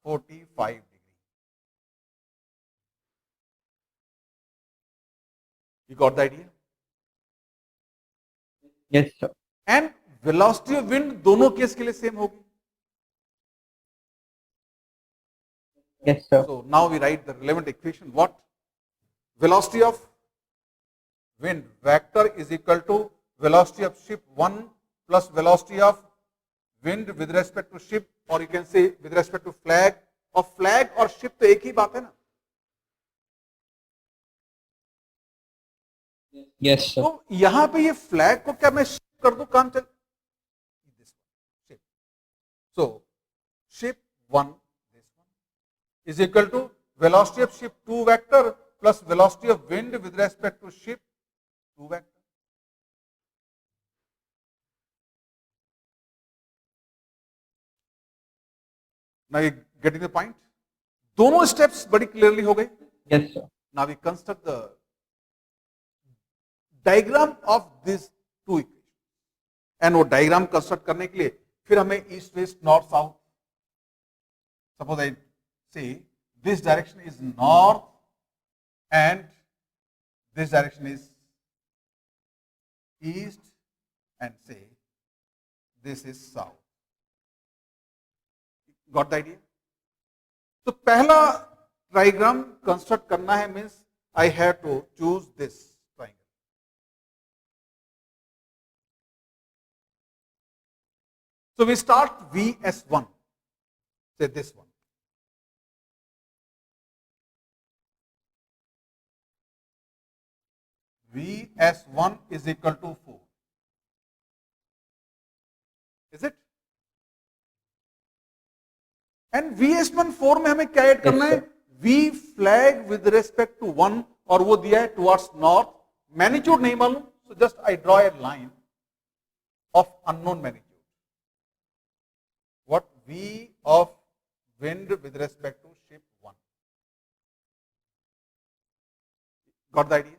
45 degree. You got the idea? Yes, sir. And velocity of wind दोनों case के लिए same होगी. Yes, sir. So now we write the relevant equation. What? Velocity of wind vector is equal to velocity of ship 1 plus velocity of wind with respect to ship, or you can say with respect to flag. और flag और ship तो एक ही बात है ना. Yes, sir. तो यहां पे ये flag को क्या मैं shift कर दूं, काम चल. Ship. So ship 1 is equal to velocity of ship 2 vector plus velocity of wind with respect to ship 2 vector. Now you getting the point? दोनों steps बड़ी clearly हो गए. Yes, sir. Now we construct the diagram of these two equations. And वो diagram construct करने के लिए फिर हमें east west north south. Suppose I say this direction is north and this direction is east, and say this is south. Got the idea? तो पहला trigram construct करना है means I have to choose this triangle. So we start VS1, say this one. VS1 is equal to 4. Is it? And VS1 4 में हमें क्या add करना है? V flag with respect to 1 और वो दिया है towards north. Magnitude नहीं मालूम, so just I draw a line of unknown magnitude. What? V of wind with respect to ship 1. Got the idea?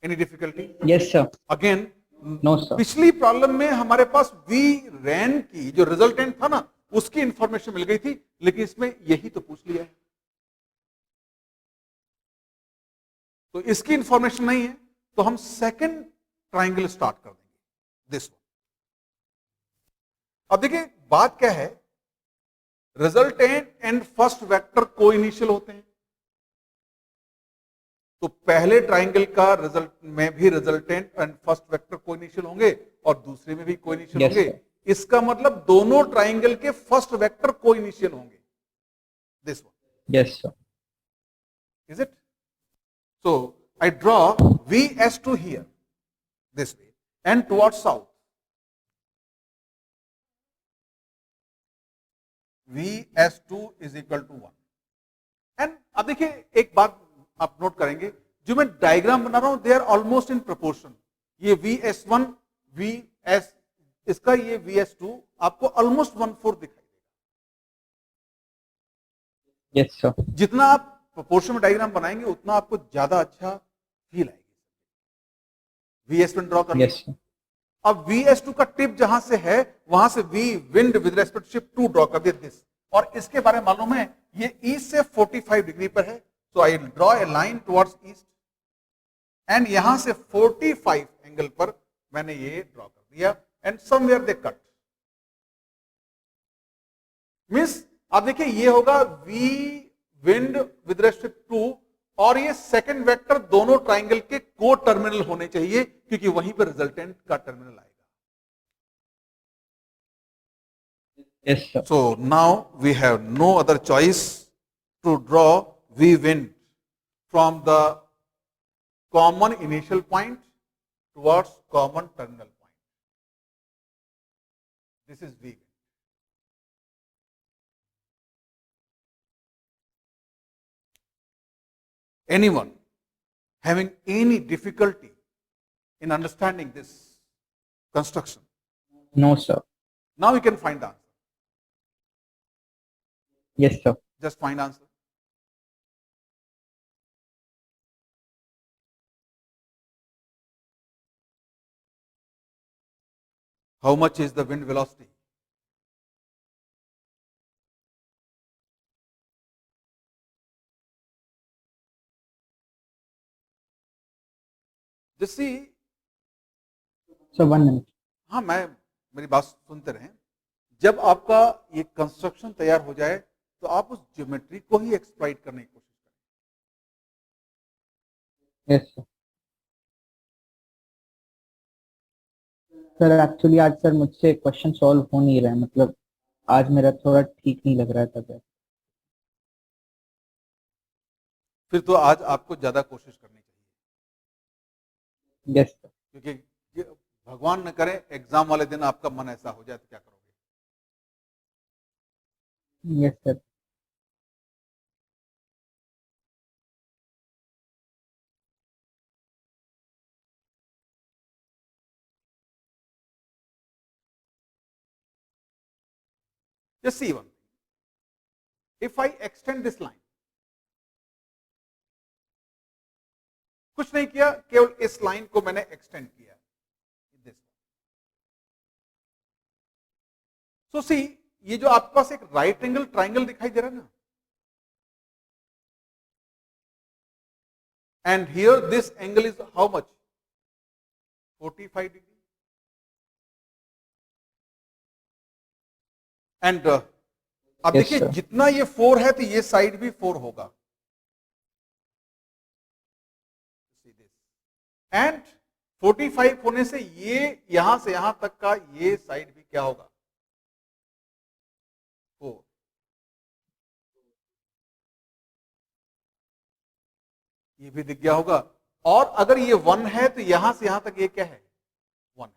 Any difficulty? Yes, sir. Again, No, sir. पिछली problem में हमारे पास V रैन की जो resultant था ना उसकी इंफॉर्मेशन मिल गई थी, लेकिन इसमें यही तो पूछ लिया है. तो इसकी इंफॉर्मेशन नहीं है, तो हम सेकंड ट्राइंगल स्टार्ट कर देंगे, दिस वन. अब देखिए बात क्या है, रिजल्टेंट एंड फर्स्ट वेक्टर को इनिशियल होते हैं. तो पहले ट्राइंगल का रिजल्ट में भी रिजल्टेंट एंड फर्स्ट वेक्टर को इनिशियल होंगे और दूसरे में भी को इनिशियल Yes, होंगे. sir. इसका मतलब दोनों ट्राइंगल के फर्स्ट वेक्टर को इनिशियल होंगे. This one. Yes, sir. Is it? So I draw VS2 here, this way, and towards south. VS2 is equal to 1. And अब देखिए एक बात आप नोट करेंगे, जो मैं डायग्राम बना रहा हूं they are almost in proportion. ये VS1, VS इसका ये VS2 आपको ऑलमोस्ट 1/4 दिखाई देगा. Yes, sir. जितना आप प्रोपोर्शन में डायग्राम बनाएंगे उतना आपको ज्यादा अच्छा फील आएगी. VS1 ड्रॉ कर Yes, लिया। sir. अब VS2 का टिप जहां से है वहां से V wind with respect ship 2 draw कर दिया दिस, और इसके बारे में मालूम है ये ईस्ट से 45 डिग्री पर है, so I draw a line towards east and यहां से 45 एंगल पर मैंने ये ड्रॉ कर दिया and somewhere they cut. Means आप देखिए ये होगा V wind with respect to, और ये सेकंड वेक्टर दोनों ट्राइंगल के को टर्मिनल होने चाहिए क्योंकि वहीं पर रिजल्टेंट का टर्मिनल आएगा। Yes, sir. So now we have no other choice to draw V wind from the common initial point towards common terminal point. This is V wind. Anyone having any difficulty in understanding this construction? No, sir. Now you can find the answer. Yes, sir. Just find answer. How much is the wind velocity? Just see, So 1 minute. हाँ मेरी बात सुनते रहें। जब आपका ये construction तैयार हो जाए तो आप उस ज्योमेट्री को ही एक्सप्लॉइट करने की कोशिश करें। Yes, sir. सर एक्चुअली आज सर मुझसे क्वेश्चन सॉल्व हो नहीं रहा है, मतलब आज मेरा थोड़ा ठीक नहीं लग रहा है तबियत। फिर तो आज आपको ज्यादा कोशिश करनी चाहिए, यस सर। क्योंकि भगवान न करे एग्जाम वाले दिन आपका मन ऐसा हो जाए तो क्या करोगे? Yes sir. Just see one thing. If I extend this line, कुछ नहीं किया, केवल इस लाइन को मैंने एक्सटेंड किया। सो सी, ये जो आपके पास एक राइट एंगल ट्राइंगल दिखाई दे रहा है ना, and here this angle is how much? 45 degree. And अब Yes, देखिए sir. जितना ये 4 है तो ये साइड भी 4 होगा, एंड 45 होने से ये यहां से यहां तक का ये साइड भी क्या होगा? 4। ये भी दिख गया होगा, और अगर ये 1 है तो यहां से यहां तक ये क्या है? 1 है।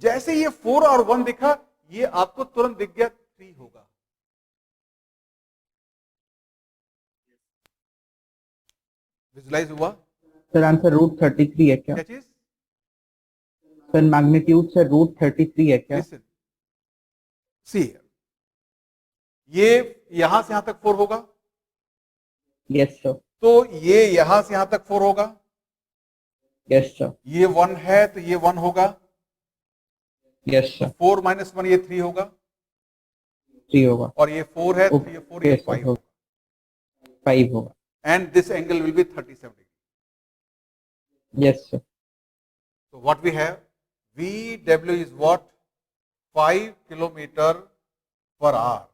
जैसे ये 4 और 1 दिखा, ये आपको तुरंत दिख गया 3 होगा। विजुलाइज हुआ? सर आंसर √33 है क्या? क्या चीज? सर मैग्नीट्यूड से √33 है क्या? लिसन, सी, ये यहां से यहां तक 4 होगा, यस सर। तो ये यहां से यहां तक 4 होगा, यस सर। ये 1 है तो ये 1 होगा, यस सर। 4 - 1 ये 3 होगा, 3 होगा, और ये 4 है तो ये 4 ये Okay, sir. 5 होगा, 5 होगा। And this angle will B 37 degree. Yes sir. So what we have, VW is what? 5 kilometer per hour,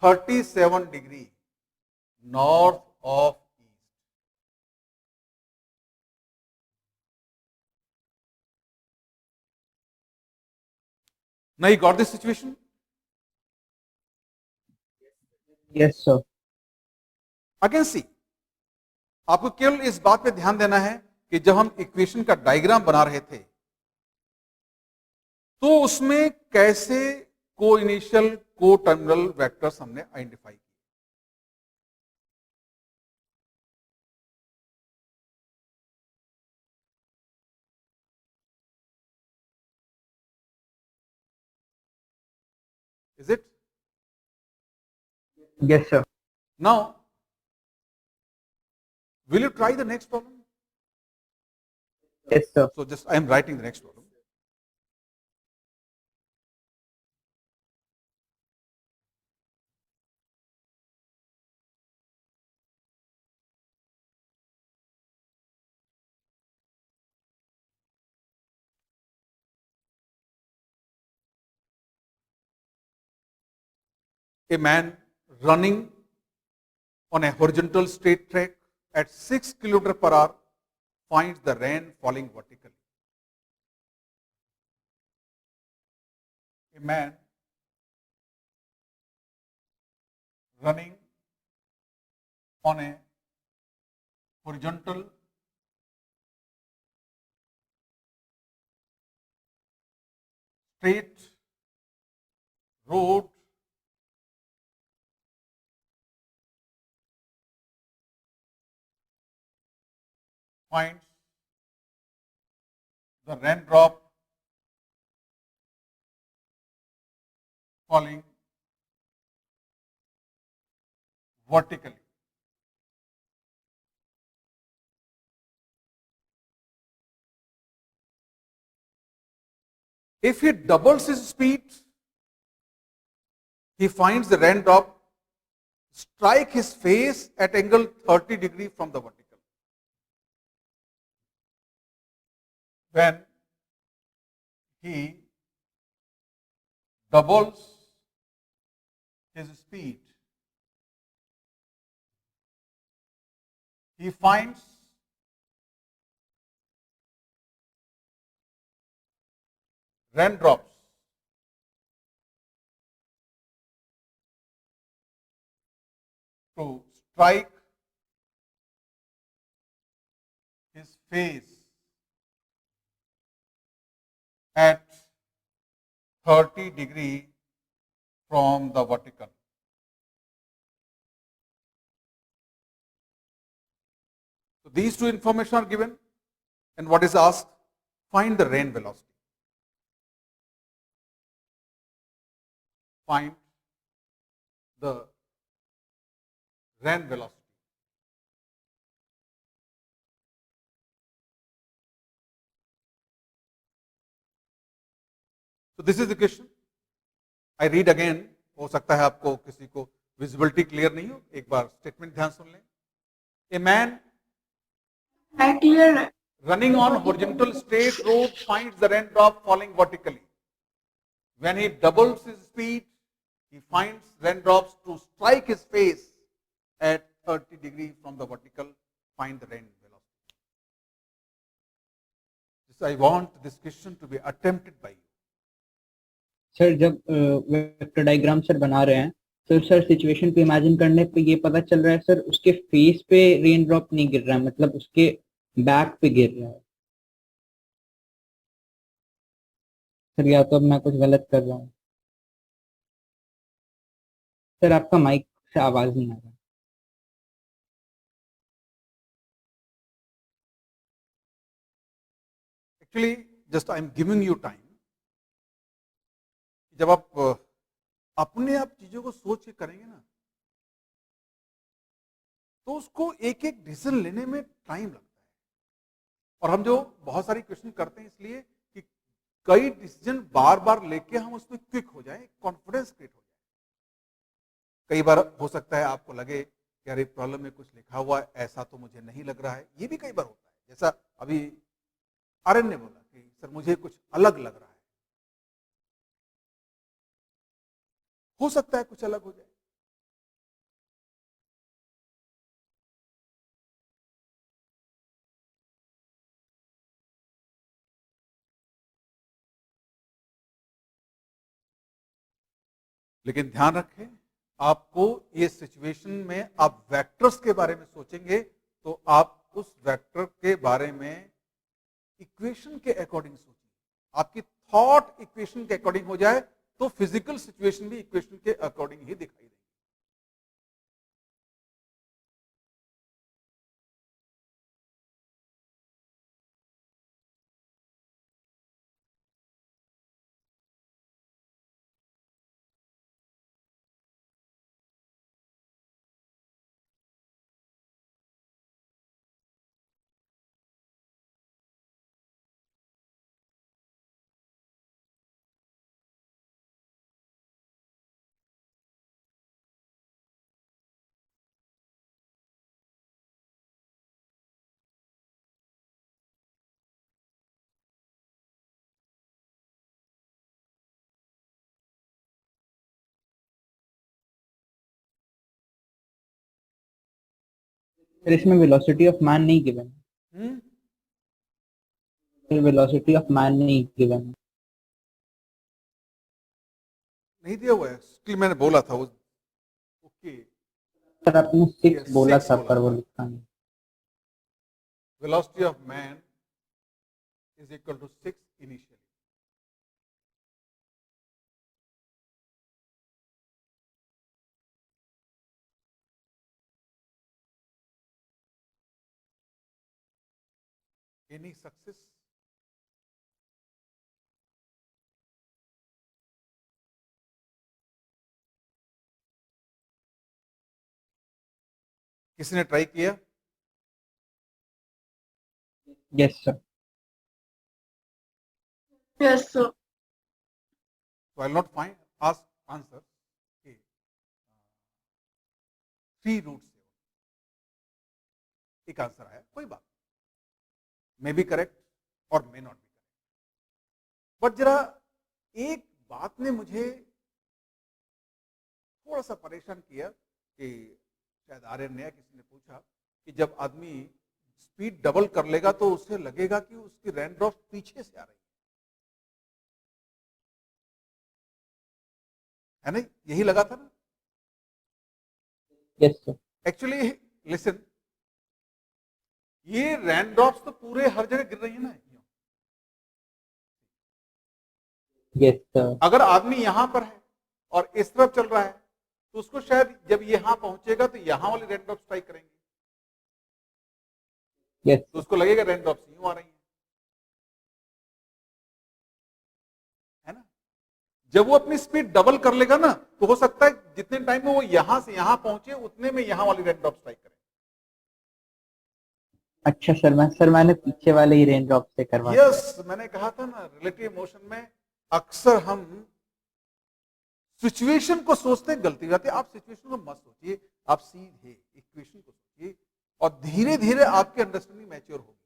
37 degree north of east. Now you got this situation? Yes sir. Again see, आपको केवल इस बात पे ध्यान देना है कि जब हम इक्वेशन का डायग्राम बना रहे थे तो उसमें कैसे को इनिशियल को टर्मिनल वेक्टर्स हमने आइडेंटिफाई किए। Is it? Yes sir. Now, Will you try the next problem? Yes, sir. So just I am writing the next problem. A man running on a horizontal straight track at 6 km per hour finds the rain falling vertically. A man running on a horizontal straight road finds the raindrop falling vertically. If he doubles his speed, he finds the raindrop strike his face at angle 30 degree from the vertical. When he doubles his speed, he finds raindrops to strike his face at 30 degree from the vertical. So these two information are given, and what is asked? Find the rain velocity. Find the rain velocity. So this is the question. I read again. हो सकता है आपको किसी को visibility clear नहीं हो, एक बार statement ध्यान सुन लें. A man है क्लियर है. running on horizontal straight road finds the raindrop falling vertically. When he doubles his speed, he finds raindrops to strike his face at 30 degree from the vertical. Find the rain velocity. I want this question to be attempted by you. Sir जब vector diagram sir बना रहे हैं तो sir situation को imagine करने पे ये पता चल रहा है सर उसके फेस पे रेन ड्रॉप नहीं गिर रहा है, मतलब उसके बैक पे गिर रहा है. सर या तो अब मैं कुछ गलत कर रहा हूँ. सर आपका माइक से आवाज नहीं आ रहा. Actually, just I am giving you time. जब आप अपने आप चीजों को सोच के करेंगे ना, तो उसको एक एक डिसीजन लेने में टाइम लगता है. और हम जो बहुत सारी क्वेश्चन करते हैं इसलिए कि कई डिसीजन बार बार लेके हम उसमें क्विक हो जाए, कॉन्फिडेंस क्रिएट हो जाए. कई बार हो सकता है आपको लगे कि अरे प्रॉब्लम में कुछ लिखा हुआ है, ऐसा तो मुझे नहीं लग रहा है. ये भी कई बार होता है. जैसा अभी आर्यन ने बोला कि सर मुझे कुछ अलग लग रहा है. हो सकता है कुछ अलग हो जाए. लेकिन ध्यान रखें, आपको ये सिचुएशन में आप वेक्टर्स के बारे में सोचेंगे तो आप उस वेक्टर के बारे में इक्वेशन के अकॉर्डिंग सोचिए. आपकी थॉट इक्वेशन के अकॉर्डिंग हो जाए तो फिजिकल सिचुएशन भी इक्वेशन के अकॉर्डिंग ही दिखाई देगी. सर इसमें वेलोसिटी ऑफ मैन नहीं given, hmm velocity of man नहीं गिवन। नहीं दिया हुआ है, इसलिए मैंने बोला था वो। ओके, सर आपने 6 बोला six था बोला पर वो था। लिखा नहीं। Velocity of man is equal to 6 initially. Any success? किसी ने ट्राई किया? Yes sir. Yes, sir. So I'll not find ask answer. Okay. 3 root से एक आंसर आया, कोई बात, मे बी करेक्ट और may not be correct. But जरा एक बात ने मुझे थोड़ा सा परेशान किया कि शायद आर्यन ने या किसी ने पूछा कि जब आदमी स्पीड डबल कर लेगा तो उसे लगेगा कि उसकी रेनड्रॉप पीछे से आ रही है ना, यही लगा था ना। Yes sir. एक्चुअली लिसन, ये रेनड्रॉप्स तो पूरे हर जगह गिर रही है ना। Yes sir. अगर आदमी यहां पर है और इस तरफ चल रहा है तो उसको शायद जब यहां पहुंचेगा तो यहां वाली रेनड्रॉप स्ट्राइक करेंगे, यस तो उसको लगेगा रेनड्रॉप्स यूं आ रही है ना। जब वो अपनी स्पीड डबल कर लेगा ना तो हो सकता है जितने टाइम में वो यहां से यहां पहुंचे उतने में यहां वाली रेनड्रॉप स्ट्राइक करें। अच्छा सर मैंने पीछे वाले ही रेन ड्रॉप से करवा दिया। यस, मैंने कहा था ना, रिलेटिव मोशन में अक्सर हम सिचुएशन को सोचते हैं, गलती जाती है। आप सिचुएशन को मत सोचिए, आप सीधे इक्वेशन को सोचिए और धीरे धीरे आपकी अंडरस्टैंडिंग मैच्योर होगी।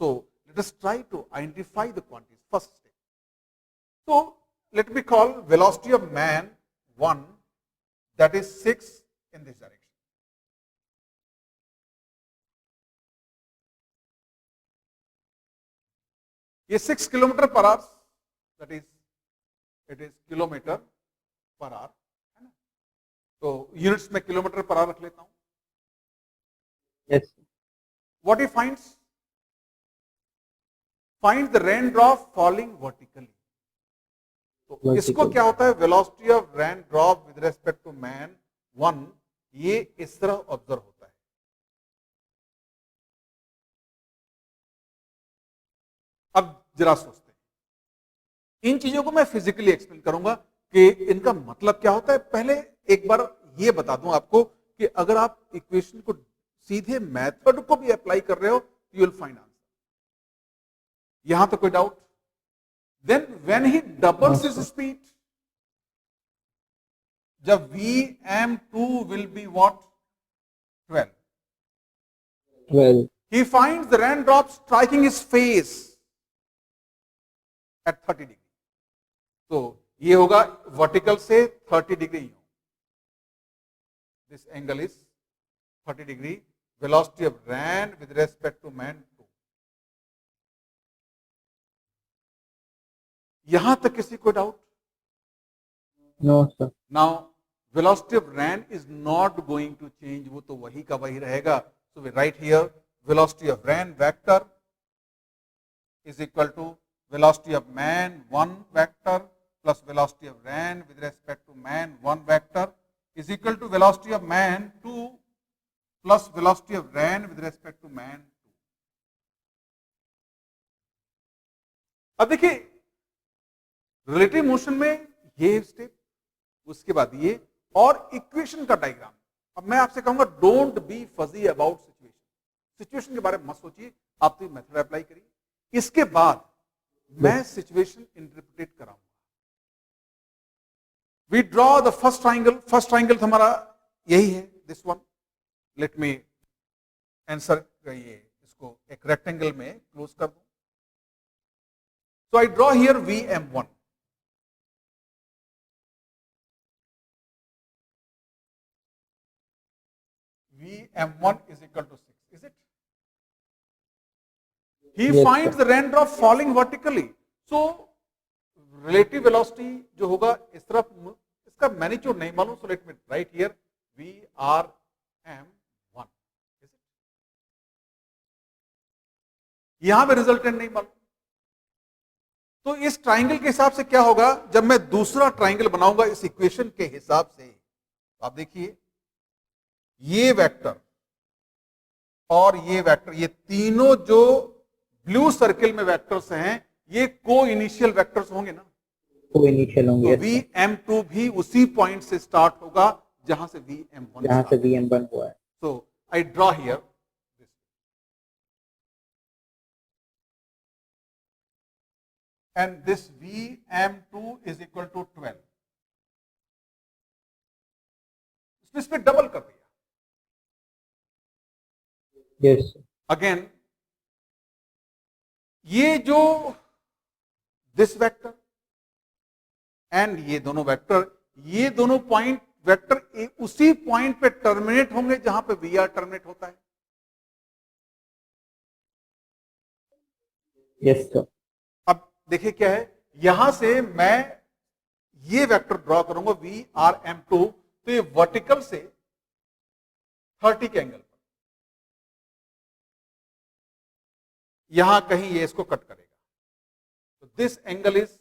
So let us try to identify the quantities. First step, so let me call velocity of man 1, that is 6 in this direction. ये 6 kilometre per hour, that is it is kilometre per hour, है ना। तो units में kilometre per hour रख लेता हूं। Yes. What he finds? Find the raindrop falling vertically. तो इसको क्या होता है, velocity of rain drop with respect to man 1, ये इस तरह ऑब्जर्व होता है। अब जरा सोचते हैं, इन चीजों को मैं फिजिकली एक्सप्लेन करूंगा कि इनका मतलब क्या होता है। पहले एक बार ये बता दूं आपको कि अगर आप इक्वेशन को सीधे मेथड को भी अप्लाई कर रहे हो यू विल फाइंड आंसर। यहां तो कोई doubt? Then when he doubles his speed, जब Vm2 will be what? 12. 12। He finds the raindrop striking his face at 30 degree. तो ये होगा वर्टिकल से 30 degree. This angle is 30 degree. Velocity of rain with respect to man 2. यहां तक किसी को doubt? No sir. Now velocity of rain is not going to change, वो तो वही का वही रहेगा। So we write here velocity of rain vector is equal to velocity of man 1 vector plus velocity of rain with respect to man 1 vector is equal to velocity of man 2 plus velocity of rain with respect to man 2। अब देखिए, relative motion में ये step, उसके बाद ये, और equation का diagram. अब मैं आपसे कहूंगा don't be fuzzy about situation. Situation के बारे में मत सोचिए, आप तो मेथड अप्लाई करिए। इसके बाद मैं सिचुएशन इंटरप्रेट कराऊंगा। We draw the first triangle. First triangle हमारा यही है, this one. Let me answer, ये इसको एक रेक्टेंगल में क्लोज कर दूं। So I draw here Vm1। Vm1 is equal to 6, is it? He Yes, finds sir. the raindrop falling vertically. So relative velocity जो होगा इस तरफ, इसका मैग्नीट्यूड नहीं मालूम, so let me write here Vrm1, is it? यहां पे resultant नहीं मालूम। तो इस ट्राइंगल के हिसाब से क्या होगा, जब मैं दूसरा ट्राइंगल बनाऊंगा इस इक्वेशन के हिसाब से, तो आप देखिए ये वेक्टर और ये वेक्टर, ये तीनों जो ब्लू सर्किल में वेक्टर्स हैं, ये को इनिशियल वेक्टर्स होंगे ना, तो इनिशियल होंगे, तो Vm2 भी उसी पॉइंट से स्टार्ट होगा जहां से Vm1 जहां से Vm1 हुआ है। So I draw here, and this Vm2 is equal to 12, इस पे डबल कर दिया। यस अगेन ये जो दिस वेक्टर एंड ये दोनों वेक्टर, ये दोनों पॉइंट वेक्टर उसी पॉइंट पे टर्मिनेट होंगे जहां पे वी आर टर्मिनेट होता है। Yes sir. अब देखिए क्या है, यहां से मैं ये वेक्टर ड्रॉ करूंगा Vrm2, तो ये वर्टिकल से 30 के एंगल पर, यहां कहीं ये इसको कट करेगा, तो दिस एंगल इज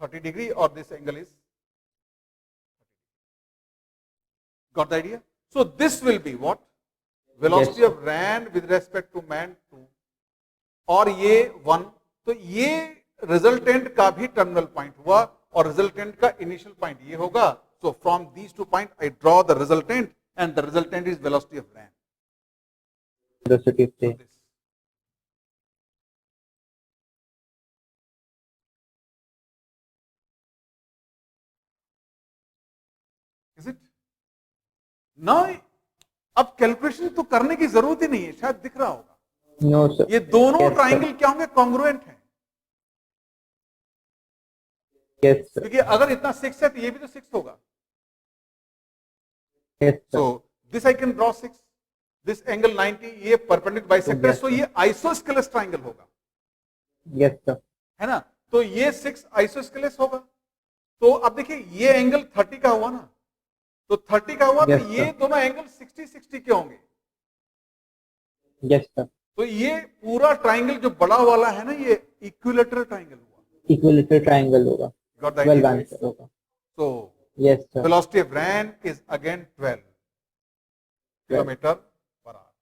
30 डिग्री और this angle is, got the idea? So this will be what, velocity of rain with respect to man 2, और ये 1, तो ये रिजल्टेंट का भी टर्मिनल पॉइंट हुआ और रिजल्टेंट का इनिशियल पॉइंट ये होगा। So from these two point I draw the resultant and the resultant is velocity of rain. Velocity से Is it? Now, अब कैलकुलेशन तो करने की जरूरत ही नहीं है, शायद दिख रहा होगा। No sir. ये दोनों Yes, ट्राइंगल क्या होंगे, कॉन्ग्रुएंट हैं, यस सर। क्योंकि अगर इतना 6 है तो ये भी तो 6 होगा। Yes sir. So this I can draw 6, this angle 90, ये परपेंडिकुलर बाइसेक्टर, Yes, सो ये आइसोस्केलेस ट्राइंगल होगा, यस सर। है ना? तो ये 6 आइसोस्केलेस होगा। तो अब देखिए ये एंगल 30 का हुआ ना, तो 30 का हुआ, Yes, तो ये sir. दोनों एंगल 60-60 के होंगे। Yes sir. तो ये पूरा ट्राइंगल जो बड़ा वाला है ना, ये इक्विलेटरल ट्राइंगल हुआ। इक्विलेटरल ट्राइंगल होगा, Got the 12 idea? आंसर होगा। So yes sir. velocity of ran is again 12 kilometer per hour.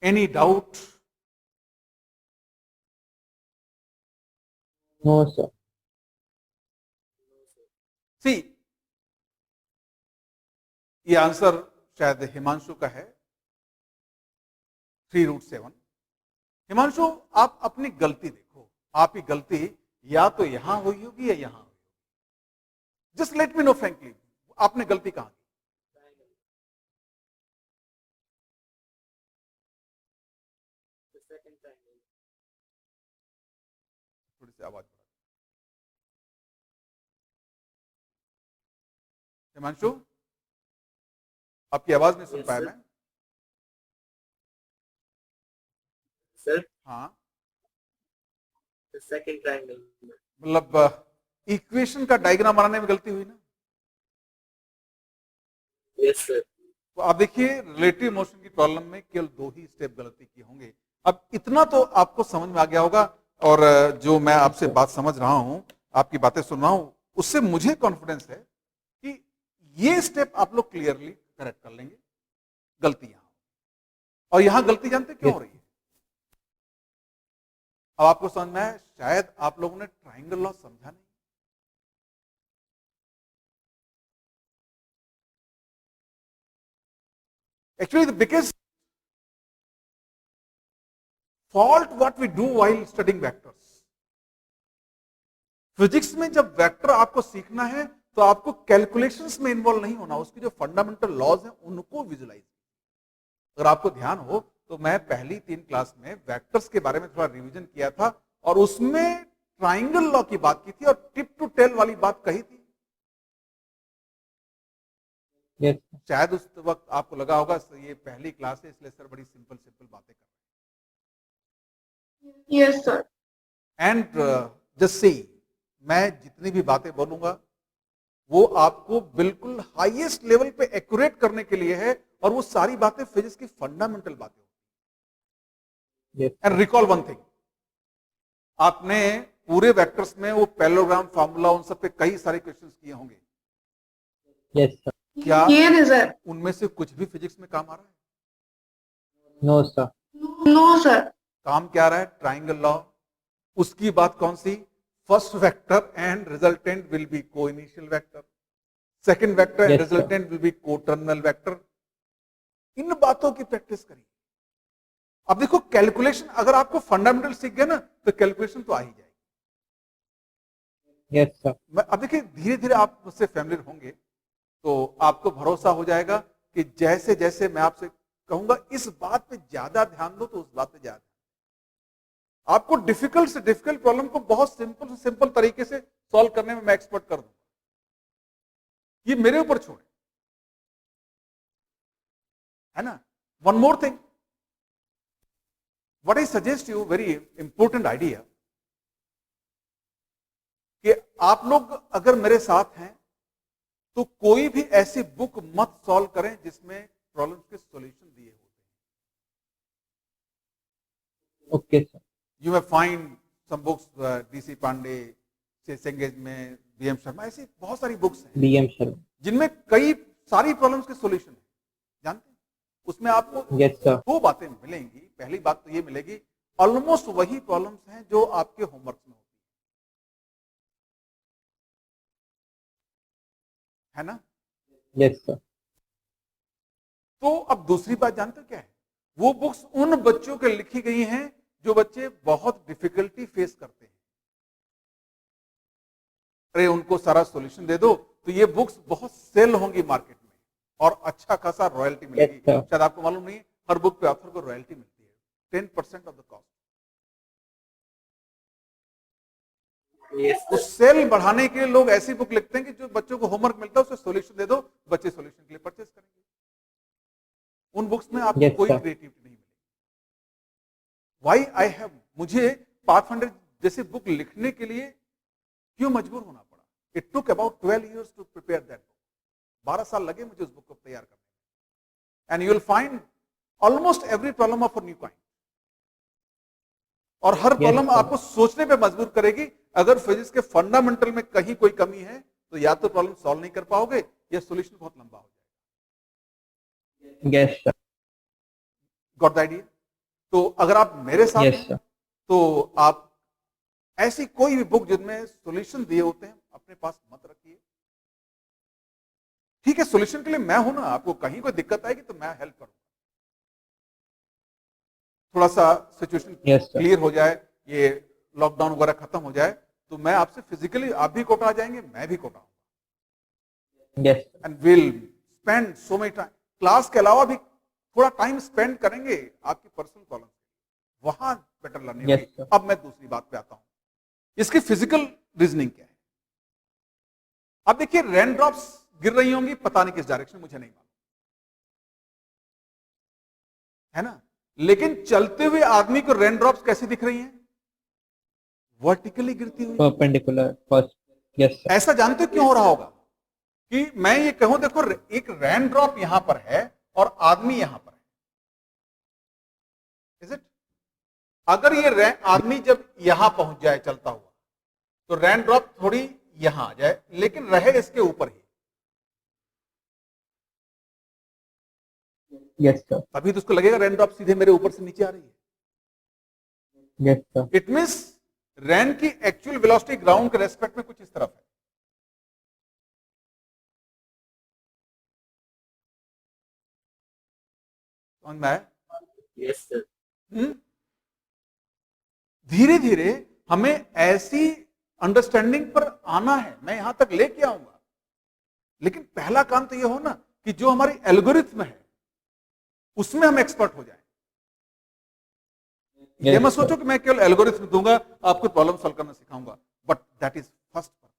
Any doubt? No sir. See, ये आंसर शायद हिमांशु का है, 3√7। हिमांशु, आप अपनी गलती देखो, आपकी गलती या तो यहां हुई होगी या यहां हुई होगी। Just let me know frankly, आपने गलती कहां की? थोड़ी सी आवाज बढ़ा। हिमांशु, आपकी आवाज नहीं सुन पाया मैं। सर हाँ, सेकंड ट्रायंगल, मतलब इक्वेशन का डायग्राम बनाने में गलती हुई ना। Yes sir. तो आप देखिए रिलेटिव मोशन की प्रॉब्लम में केवल 2 ही स्टेप गलती की होंगे। अब इतना तो आपको समझ में आ गया होगा, और जो मैं आपसे बात समझ रहा हूं, आपकी बातें सुन रहा हूं, उससे मुझे कॉन्फिडेंस है कि ये स्टेप आप लोग क्लियरली करेक्ट कर लेंगे। गलती यहां, और यहां गलती जानते क्यों हो रही है? अब आपको समझ में आया, शायद आप लोगों ने ट्राइंगल लॉ समझा नहीं। Actually, the biggest fault what we do while studying vectors, physics में जब वेक्टर आपको सीखना है तो आपको कैलकुलेशंस में इन्वॉल्व नहीं होना, उसकी जो फंडामेंटल लॉज हैं उनको विजुलाइज। अगर आपको ध्यान हो तो मैं पहली 3 क्लास में वेक्टर्स के बारे में थोड़ा रिवीजन किया था, और उसमें ट्राइंगल लॉ की बात की थी और टिप टू टेल वाली बात कही थी। यस शायद उस वक्त आपको लगा होगा ये पहली क्लास है इसलिए सर बड़ी सिंपल सिंपल बातें कर Yes, sir. रहे हैं। एंड जस्ट सी, मैं जितनी भी बातें बोलूंगा वो आपको बिल्कुल हाईएस्ट लेवल पे एक्यूरेट करने के लिए है, और वो सारी बातें फिजिक्स की फंडामेंटल बातें होती यस हैं। एंड रिकॉल वन थिंग, आपने पूरे वेक्टर्स में वो पैरेललोग्राम फार्मूला उन सब पे कई सारे क्वेश्चंस किए होंगे। यस सर क्या किए थे सर? उनमें से कुछ भी फिजिक्स में काम आ रहा है? No sir no sir. काम क्या आ रहा है? Triangle law. उसकी बात कौन सी? First vector and resultant will be coinitial vector, second vector and Yes, sir. Resultant will be coterminal vector. इन बातों की प्रैक्टिस करिए। अब देखो कैलकुलेशन, अगर आपको फंडामेंटल सीख गए ना तो कैलकुलेशन तो आ ही जाएगी। यस सर अब देखिए धीरे धीरे आप मुझसे फैमिलियर होंगे तो आपको भरोसा हो जाएगा कि जैसे जैसे मैं आपसे कहूंगा इस बात पे ज्यादा ध्यान दो तो उस बात पे ज्यादा, आपको डिफिकल्ट से डिफिकल्ट प्रॉब्लम को बहुत सिंपल से सिंपल तरीके से सॉल्व करने में मैं एक्सपर्ट कर दूंगा। ये मेरे ऊपर छोड़े, है ना। One more thing, what I suggest you, very important idea, कि आप लोग अगर मेरे साथ हैं तो कोई भी ऐसी बुक मत सॉल्व करें जिसमें प्रॉब्लम्स के सॉल्यूशन दिए होते हैं। Okay sir you may find some books, DC Pandey, Cengage में बीएम शर्मा, ऐसी बहुत सारी बुक्स हैं बीएम शर्मा जिनमें कई सारी प्रॉब्लम्स के सॉल्यूशन हैं, जानते हैं। उसमें आपको यस सर दो बातें मिलेंगी। पहली बात तो ये मिलेगी, ऑलमोस्ट वही प्रॉब्लम्स हैं जो आपके होमवर्क में होती है ना। यस सर तो अब दूसरी बात जानते हो क्या है? वो बुक्स उन बच्चों के लिखी गई हैं जो बच्चे बहुत डिफिकल्टी फेस करते हैं। अरे उनको सारा सॉल्यूशन दे दो तो ये बुक्स बहुत सेल होंगी मार्केट में और अच्छा खासा रॉयल्टी मिलेगी। Yes, sir. शायद आपको मालूम नहीं, हर बुक पे ऑथर को रॉयल्टी मिलती है 10% ऑफ द कॉस्ट। उस सेल बढ़ाने के लिए लोग ऐसी बुक लिखते हैं कि जो बच्चों को होमवर्क मिलता है उसे सॉल्यूशन दे दो, बच्चे सॉल्यूशन के लिए परचेस करेंगे। उन बुक्स में आपको Yes, कोई sir. क्रिएटिविटी नहीं मिलेगी। व्हाई आई हैव, मुझे पाथफाइंडर जैसी बुक लिखने के लिए क्यों मजबूर होना पड़ा? It took about 12 years to prepare that book. 12 साल लगे मुझे उस बुक को तैयार करने में। And you will find almost every problem of a new kind, और हर प्रॉब्लम sir. आपको सोचने पे मजबूर करेगी। अगर फिजिक्स के फंडामेंटल में कहीं कोई कमी है तो या तो प्रॉब्लम सॉल्व नहीं कर पाओगे या सॉल्यूशन बहुत लंबा हो जाएगा। Yes sir got the idea? तो अगर आप मेरे साथ यस हैं सर तो आप ऐसी कोई भी बुक जिनमें सॉल्यूशन दिए होते हैं अपने पास मत रखिए। ठीक है, सॉल्यूशन के लिए मैं हूं ना, आपको कहीं कोई दिक्कत आएगी तो मैं हेल्प करूंगा। थोड़ा सा सिचुएशन Yes, sir. क्लियर हो जाए, ये लॉकडाउन वगैरह खत्म हो जाए तो मैं आपसे फिजिकली, आप भी कोटा आ जाएंगे, मैं भी कोटा आऊंगा। Yes and will spend so much time, class के अलावा भी थोड़ा टाइम स्पेंड करेंगे आपकी पर्सनल प्रॉब्लम, वहां बेटर लर्निंग Yes, होगी। sir. अब मैं दूसरी बात पे आता हूं, इसकी फिजिकल रीजनिंग क्या है। अब देखिए रेन ड्रॉप्स गिर रही होंगी, पता नहीं किस डायरेक्शन, मुझे नहीं मालूम, है ना। लेकिन चलते हुए आदमी को रेन ड्रॉप्स कैसी दिख रही हैं? वर्टिकली गिरती हुई। परपेंडिकुलर फर्स्ट यस सर ऐसा जानते हो क्यों हो रहा होगा? कि मैं ये कहूं, देखो एक रेन ड्रॉप यहां पर है और आदमी यहां पर है, इज इट? अगर ये आदमी जब यहां पहुंच जाए चलता हुआ तो रेन ड्रॉप थोड़ी यहां आ जाए, लेकिन रहे इसके ऊपर ही, यस सर तभी तो उसको लगेगा रेन ड्रॉप सीधे मेरे ऊपर से नीचे आ रही है। Yes sir it means rain की एक्चुअल वेलोसिटी ग्राउंड के रेस्पेक्ट में कुछ इस तरफ है। समझ में आया? यस सर धीरे धीरे हमें ऐसी अंडरस्टैंडिंग पर आना है, मैं यहां तक लेके आऊंगा। लेकिन पहला काम तो यह हो ना कि जो हमारी एल्गोरिथम है उसमें हम एक्सपर्ट हो जाएं। ये Yes, मत sir. सोचो कि मैं केवल एल्गोरिथम दूंगा, आपको प्रॉब्लम सॉल्व करना सिखाऊंगा, but that is first purpose.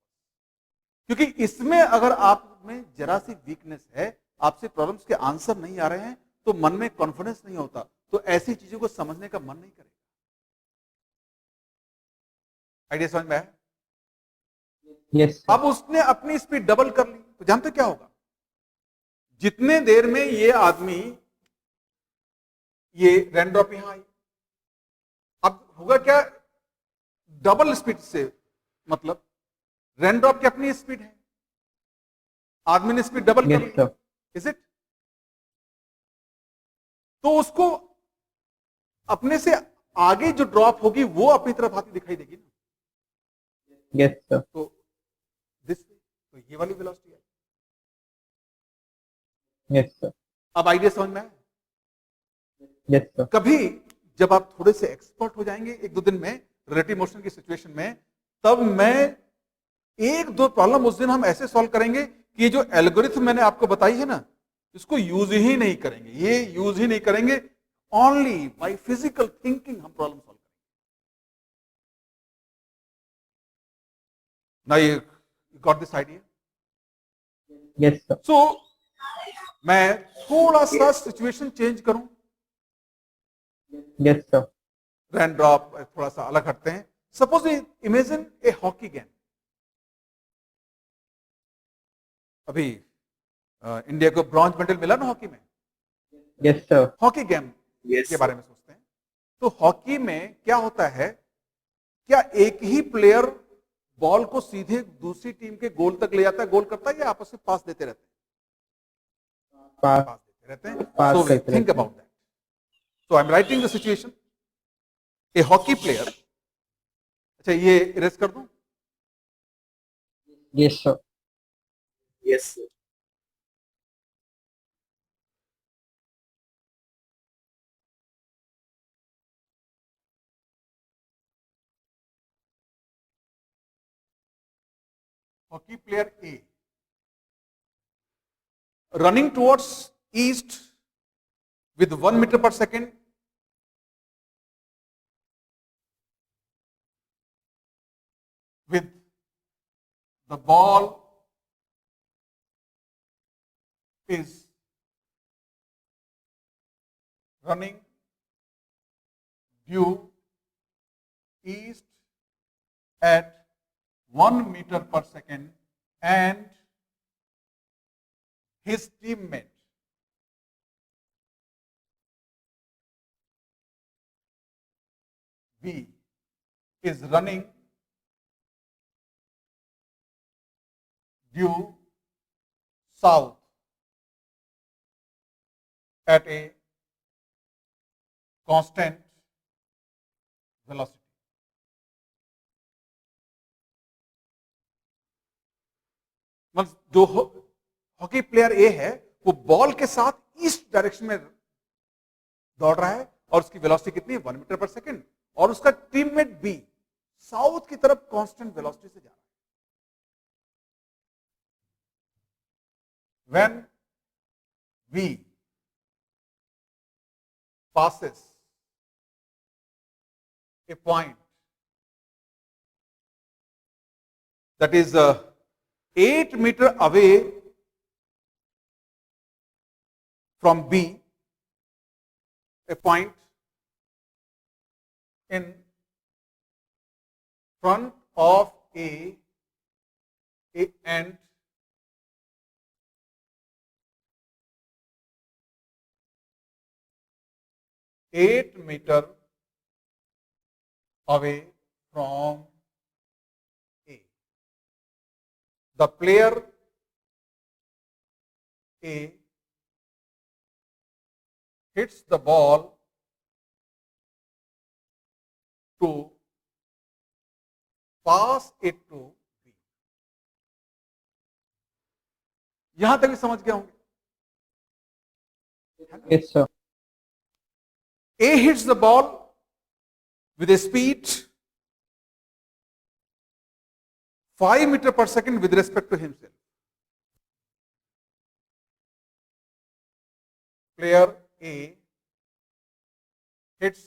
क्योंकि इसमें अगर आप में जरा सी वीकनेस है आपसे प्रॉब्लम्स के आंसर नहीं आ रहे हैं तो मन में कॉन्फिडेंस नहीं होता, तो ऐसी चीजों को समझने का मन नहीं करेगा। आइडिया समझ में आया? यस अब उसने अपनी स्पीड डबल कर ली तो जानते क्या होगा? जितने देर में ये आदमी ये रेन ड्रॉप यहां आई, अब होगा क्या? डबल स्पीड से मतलब रेन ड्रॉप की अपनी स्पीड है, आदमी ने स्पीड डबल कर यस ली, सर इज इट? तो उसको अपने से आगे जो ड्रॉप होगी वो अपनी तरफ आती दिखाई देगी ना, यस सर तो दिस, तो ये वाली वेलोसिटी है। यस सर अब आइडिया समझ में आया? यस सर कभी जब आप थोड़े से एक्सपर्ट हो जाएंगे एक दो दिन में रिलेटिव मोशन की सिचुएशन में, तब मैं एक दो प्रॉब्लम उस दिन हम ऐसे सॉल्व करेंगे कि जो एल्गोरिथम मैंने आपको बताई है ना, इसको यूज ही नहीं करेंगे, ये यूज ही नहीं करेंगे, ओनली बाय फिजिकल थिंकिंग हम प्रॉब्लम सॉल्व करेंगे। Now you got this idea? Yes sir so मैं थोड़ा सा सिचुएशन चेंज करूं, यस सर रैन ड्रॉप थोड़ा सा अलग हटते हैं। Suppose imagine A hockey game. अभी इंडिया को ब्रॉन्ज मेडल मिला ना हॉकी में, यस सर हॉकी गेम के बारे में सोचते हैं। तो हॉकी में क्या होता है, क्या एक ही प्लेयर बॉल को सीधे दूसरी टीम के गोल तक ले जाता है, गोल करता है, या आपस में पास देते रहते हैं? पास पास देते रहते हैं। पास सो करते थिंक रहते हैं। About that. So I am writing the situation, A hockey player, अच्छा ये इरेज कर दूं? Yes sir Yes, sir. Hockey player A running towards east with 1 meter per second, with the ball is running due east at 1 meter per second, and his teammate B is running due south at a constant velocity. मतलब जो hockey player ए है वो ball के साथ east direction में दौड़ रहा है और उसकी वेलोसिटी कितनी है? 1 मीटर पर सेकेंड, और उसका टीममेट बी साउथ की तरफ कांस्टेंट वेलोसिटी से जा रहा है। When B passes a point that is 8 meter away from B, a point in front of A and eight meter away from A. The player A hits the ball to pass it to B. यहां तक भी समझ गए होंगे? Yes sir A hits the ball with a speed 5 meter per second with respect to himself. Player A hits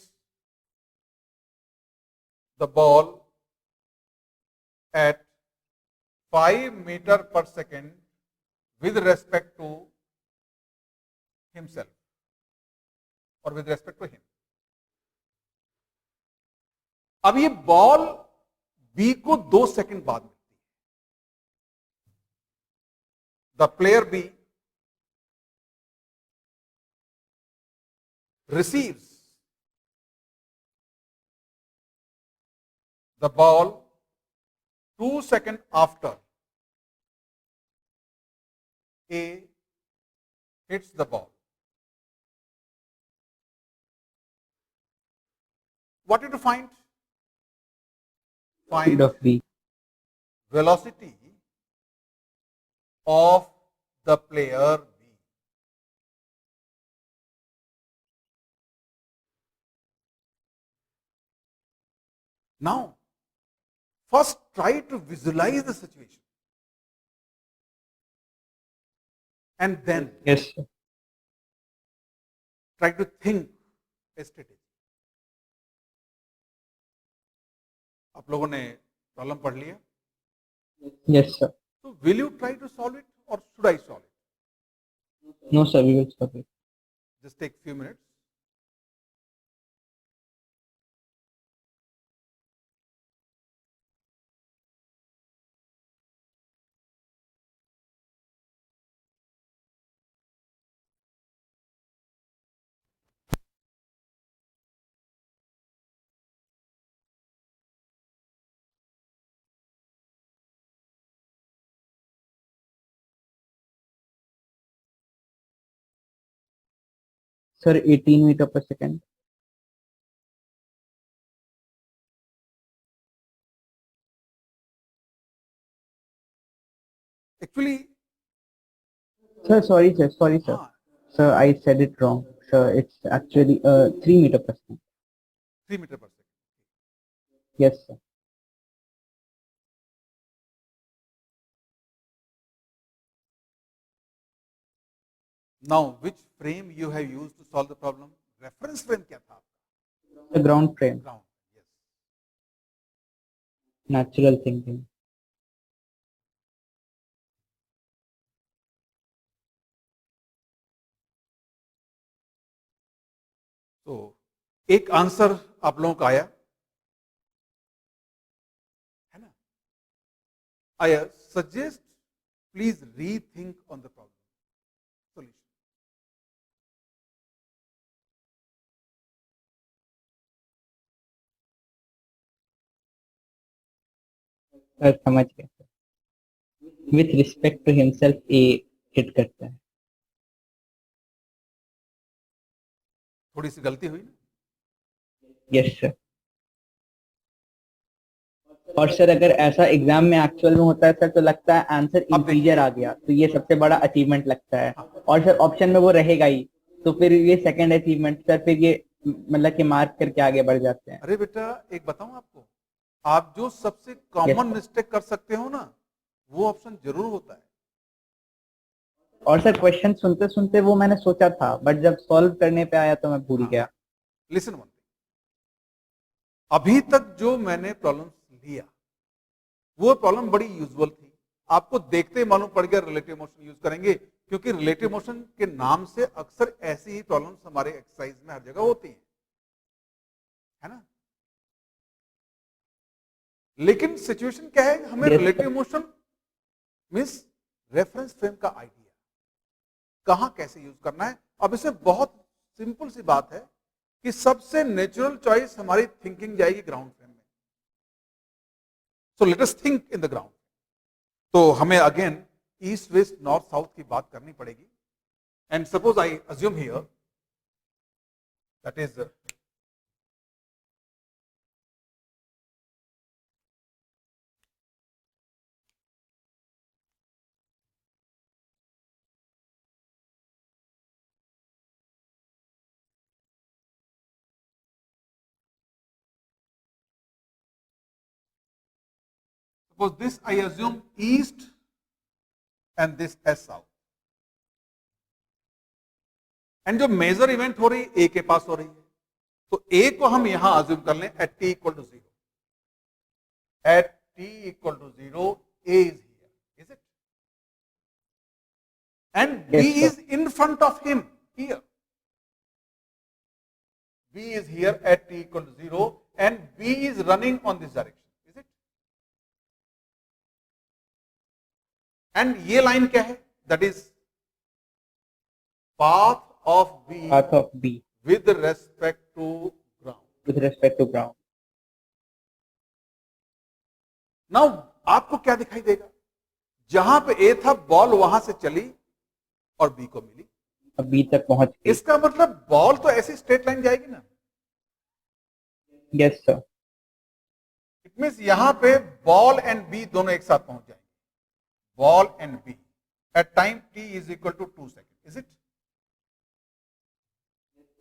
the ball at 5 meter per second with respect to himself or with respect to him. अब ये ball B को 2 second बाद मिलती है. The player B receives the ball 2 seconds after A hits the ball. What did you find? Speed Find of B. velocity of the player B. Now, first try to visualize the situation. And then Yes, sir. try to think a strategy. आप लोगों ने problem पढ़ लिया? Yes, sir. So will you try to solve it or should I solve it? No, sir, we will stop it. Just take few minutes. Sir, 18 meter per second. Actually, Sir, sorry, sir. Sorry, sir. हाँ, Sir, I said it wrong. Sir, it's actually 3 meter per second. 3 meter per second. Yes, sir. Now, which frame you have used to solve the problem? Reference frame क्या था आपका? The ground frame. Ground. Yes. Natural thinking. तो एक answer आप लोगों का आया है ना? I suggest please rethink on the problem solution. Sir समझ गया sir. With respect to himself, A hit करता है. थोड़ी सी गलती हुई ना? Yes, sir. और सर अगर ऐसा एग्जाम में एक्चुअल में होता है सर तो लगता है आंसर अब देखिए. इंटीजर आ गया तो ये सबसे बड़ा अचीवमेंट लगता है. और सर ऑप्शन में वो रहेगा ही तो फिर ये सेकंड अचीवमेंट सर. फिर ये मतलब कि मार्क करके आगे बढ़ जाते हैं. अरे बेटा एक बताऊं आपको, आप जो सबसे कॉमन मिस्टेक कर सकते हो ना, वो ऑप्शन जरूर होता है. और सर क्वेश्चन सुनते सुनते वो मैंने सोचा था बट जब सॉल्व करने पे आया तो मैं भूल गया. लिसन वन थिंग, अभी तक जो मैंने प्रॉब्लम लिया वो प्रॉब्लम बड़ी यूजुअल थी. आपको देखते ही मालूम पड़ गया रिलेटिव मोशन यूज करेंगे, क्योंकि रिलेटिव मोशन के नाम से अक्सर ऐसी ही प्रॉब्लम्स हमारे एक्सरसाइज में हर जगह होती हैं, है ना? लेकिन सिचुएशन क्या है, हमें Yes, relative motion means reference frame का आइडिया कहां कैसे यूज करना है. अब इसमें बहुत सिंपल सी बात है कि सबसे नेचुरल चॉइस हमारी थिंकिंग जाएगी ग्राउंड फ्रेम में. सो let us think in the ground. तो हमें again east west north south की बात करनी पड़ेगी. And suppose I assume here that is suppose this I assume east and this as south. And जो major event हो रही है ए के पास हो रही है, तो ए को हम यहां अज्यूम कर लें at t equal to 0. At t equal to 0 A is here, is it? And B Yes, sir. Is in front of him. here. B is here at t equal to 0 and B is running on this direction, is it? And ये line क्या है? That is path of B path of B with respect to ground. with respect to ground. Now आपको क्या दिखाई देगा? जहां पे A था बॉल वहां से चली और B को मिली. अब B तक पहुंच गई. इसका मतलब बॉल तो ऐसी स्ट्रेट लाइन जाएगी ना. Yes sir. इट मींस यहां पे बॉल एंड बी दोनों एक साथ पहुंच जाएंगे. Ball and B at time t is equal to 2 second, is it?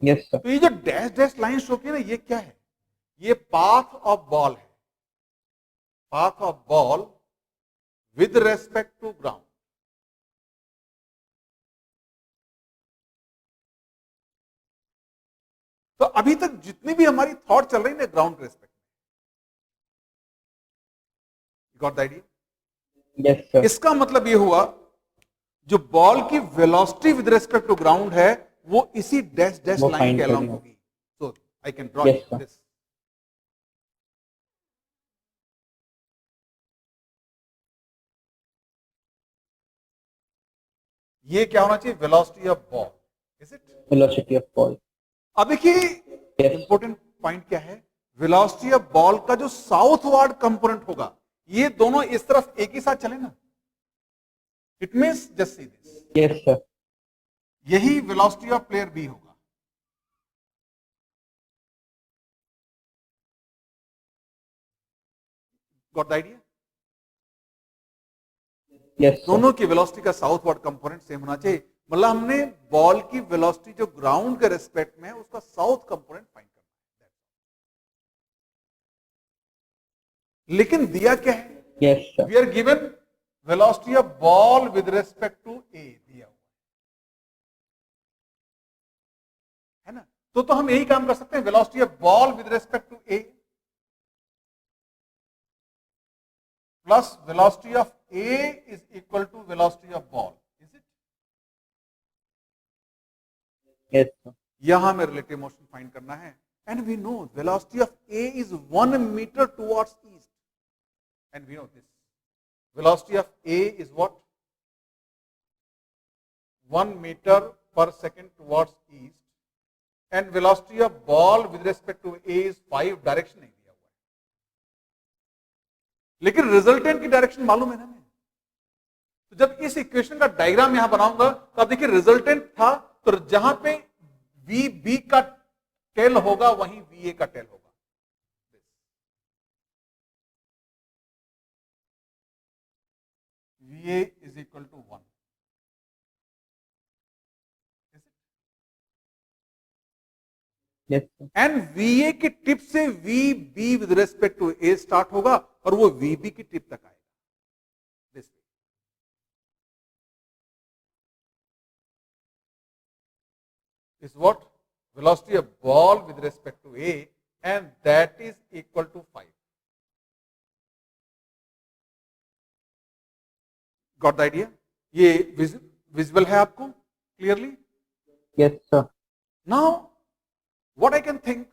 Yes sir. तो ये जो डैश डैश लाइन शो की है ना, ये क्या है? ये पाथ ऑफ बॉल है. Path of ball with respect to ground. तो अभी तक जितनी भी हमारी थॉट चल रही है ना ground respect, got the idea? Yes sir. इसका मतलब ये हुआ जो बॉल की velocity with respect to ground है वो इसी डैश डैश वो लाइन find के अलोंग करेंगे. होगी. So I can draw Yes, sir. This. ये क्या होना चाहिए? Velocity of ball, is it? Velocity of ball. अब देखिए Yes. इंपॉर्टेंट पॉइंट क्या है? वेलोसिटी ऑफ बॉल का जो साउथवर्ड कंपोनेंट होगा, ये दोनों इस तरफ एक ही साथ चले ना. It means just see this, Yes sir. यही वेलोसिटी ऑफ प्लेयर बी होगा. Got the idea? Yes sir. दोनों की वेलोसिटी का साउथवर्ड कंपोनेंट सेम होना चाहिए. मतलब हमने बॉल की वेलोसिटी जो ग्राउंड के रेस्पेक्ट में है उसका साउथ कंपोनेंट फाइंड करना है. लेकिन दिया क्या है? Yes sir. We are given velocity of ball with respect to A दिया हुआ है ना. तो हम यही काम कर सकते हैं. Velocity of ball with respect to A plus velocity of A is equal to velocity of ball, is it? Yes sir. यहां में रिलेटिव मोशन फाइंड करना है. And we know velocity of A is 1 meter towards east. And we know this velocity of A is what? 1 meter per second towards east. And velocity of ball with respect to A is 5. Direction नहीं दिया हुआ है, लेकिन resultant की direction मालूम है ना हमें. तो जब इस इक्वेशन का डायग्राम यहां बनाऊंगा तो आप देखिए रिजल्टेंट था, तो जहां पे वी बी का टेल होगा वहीं वी ए का टेल होगा. VA is equal to 1. Is it? Yes sir. And VA की टिप से VB with respect to A start होगा और वो VB की टिप तक आएगा. This way. Is what? Velocity of ball with respect to A, and that is equal to 5. Got the idea? ये visible है आपको clearly? Yes sir. Now what I can think,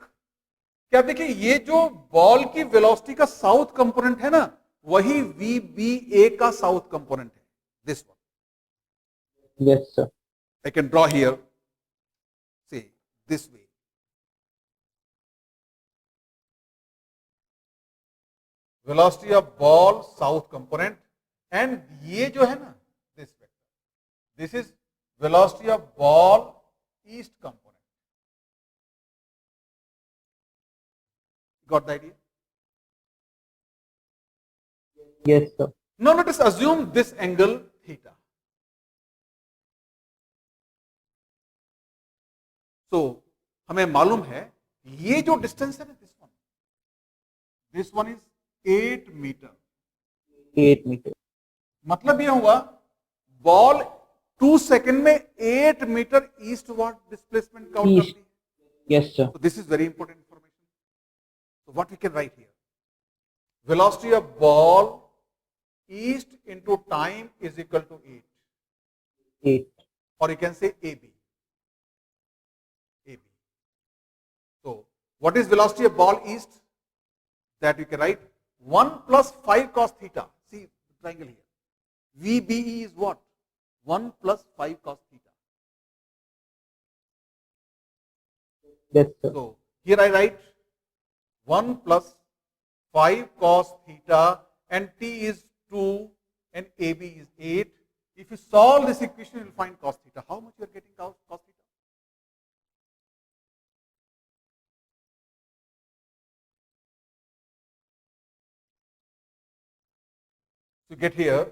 क्या देखिए ये जो बॉल की वेलोसिटी का साउथ कंपोनेंट है ना, वही VBA का साउथ कंपोनेंट है. This one Yes sir. I can draw here, see this way. Velocity of ball south component, and ये जो है ना this vector, this is velocity of ball east component. Got the idea? Yes sir. Now let us assume this angle theta. So हमें मालूम है ये जो distance है ना, this one is 8 meter. 8 meter. मतलब ये हुआ बॉल 2 सेकेंड में 8 meter eastward displacement count East. करती है. Yes sir. So this is very important information. So what we can write here? Velocity of ball east into time is equal to 8. 8. Or you can say AB. What is velocity of ball east? That you can write 1 plus 5 cos theta. See the triangle here. VBE is what? 1 plus 5 cos theta. Yes, sir. So here I write 1 plus 5 cos theta, and T is 2 and AB is 8. If you solve this equation, you will find cos theta. How much you are getting cos theta? To get here,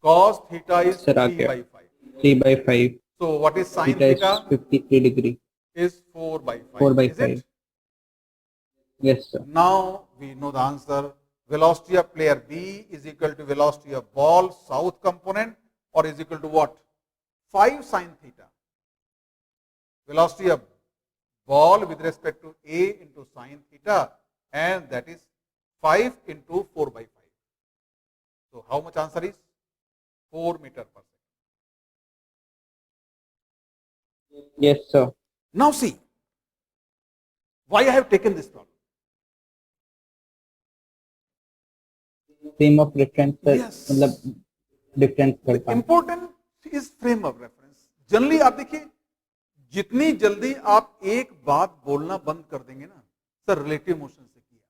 cos theta is Sir, 3 by 5. 3 by 5. So what is sin Theta is theta? 53 degree. Is 4 by 5. 4 by Is 5. it? Yes, sir. Now we know the answer. Velocity of player B is equal to velocity of ball south component, or is equal to what? 5 sin theta. Velocity of ball with respect to A into sin theta, and that is 5 into 4 by 5. So how much answer is? 4 meter per second. Yes, sir. Now see, why I have taken this problem. Frame of reference, sir. Yes. मतलब difference करता है. Important is frame of reference. Generally आप देखिए, जितनी जल्दी आप एक बात बोलना बंद कर देंगे ना, सर रिलेटिव मोशन से किया,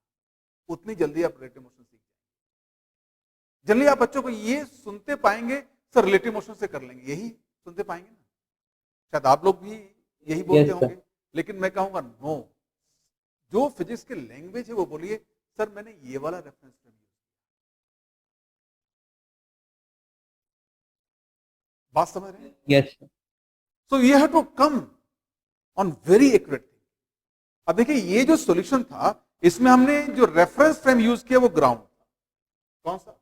उतनी जल्दी आप रिलेटिव मोशन सीख जाएंगे. जनरली आप बच्चों को ये सुनते पाएंगे, सर रिलेटिव मोशन से कर लेंगे, यही सुनते पाएंगे ना. शायद आप लोग भी यही बोलते Yes, होंगे, लेकिन मैं कहूंगा नो, जो फिजिक्स के लैंग्वेज है वो बोलिए, सर मैंने ये वाला रेफरेंस फ्रेम यूज किया. बात समझ रहे हैं? Yes, sir. So you have to come on very accurate thing. अब देखिए, ये जो सॉल्यूशन था, इसमें हमने जो रेफरेंस फ्रेम यूज किया वो ग्राउंड था. कौन सा?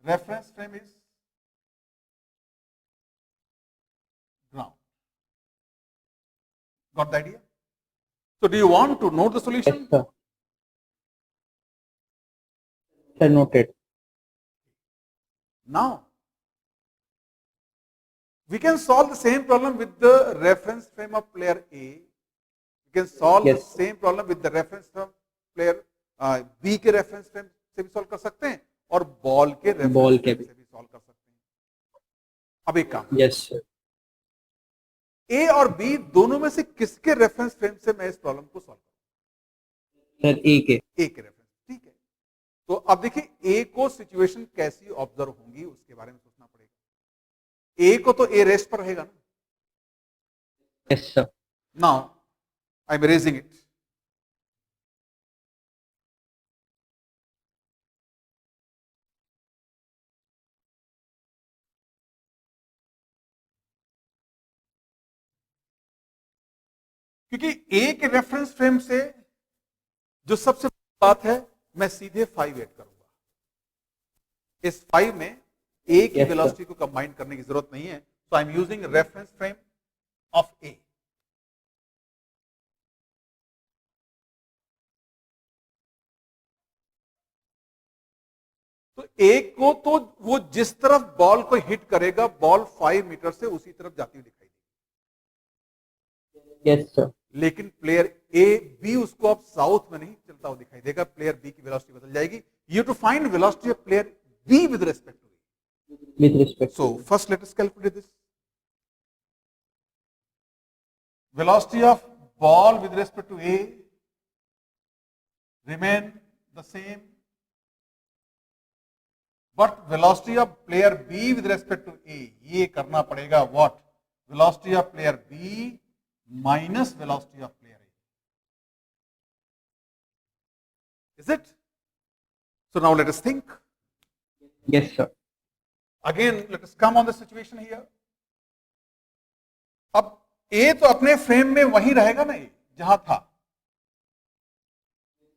Reference frame is ground. Got the idea? So do you want to know the solution? Yes, sir. Sir, noted. Now, we can solve the same problem with the reference frame of player A. We can solve Yes. the same problem with the reference from player B के reference frame से भी solve कर सकते हैं, और ball के reference Ball frame के से भी solve कर सकते हैं. अब एक काम, Yes, sir. A और B दोनों में से किसके रेफरेंस फ्रेम से मैं इस प्रॉब्लम को सॉल्व करूं? Sir, A के. ए के रेफरेंस. ठीक है, तो अब देखिए, ए को सिचुएशन कैसी ऑब्जर्व होंगी उसके बारे में सोचना पड़ेगा. ए को तो ए रेस्ट पर रहेगा ना. Yes, sir. Now I M raising it. क्योंकि ए के रेफरेंस फ्रेम से जो सबसे बड़ी बात है, मैं सीधे 5 ऐड करूंगा. इस 5 में ए की Yes, sir. वेलोसिटी को कंबाइन करने की जरूरत नहीं है. So I am using reference frame of A. तो ए को तो वो जिस तरफ बॉल को हिट करेगा, बॉल 5 मीटर से उसी तरफ जाती हुई दिखाई देगी. Yes, sir. लेकिन प्लेयर ए बी उसको अब साउथ में नहीं चलता हुआ दिखाई देगा. प्लेयर बी की वेलोसिटी बदल जाएगी. You to find velocity of player B with respect to A. With respect. So first let us calculate this. Velocity of ball with respect to A remain the same, but velocity of player B with respect to A, ये करना पड़ेगा what? Velocity of player B minus velocity of player A. Is it? So now let us think. Yes, sir. Again, let us come on the situation here. अब A तो अपने frame में वही रहेगा ना, A जहां था.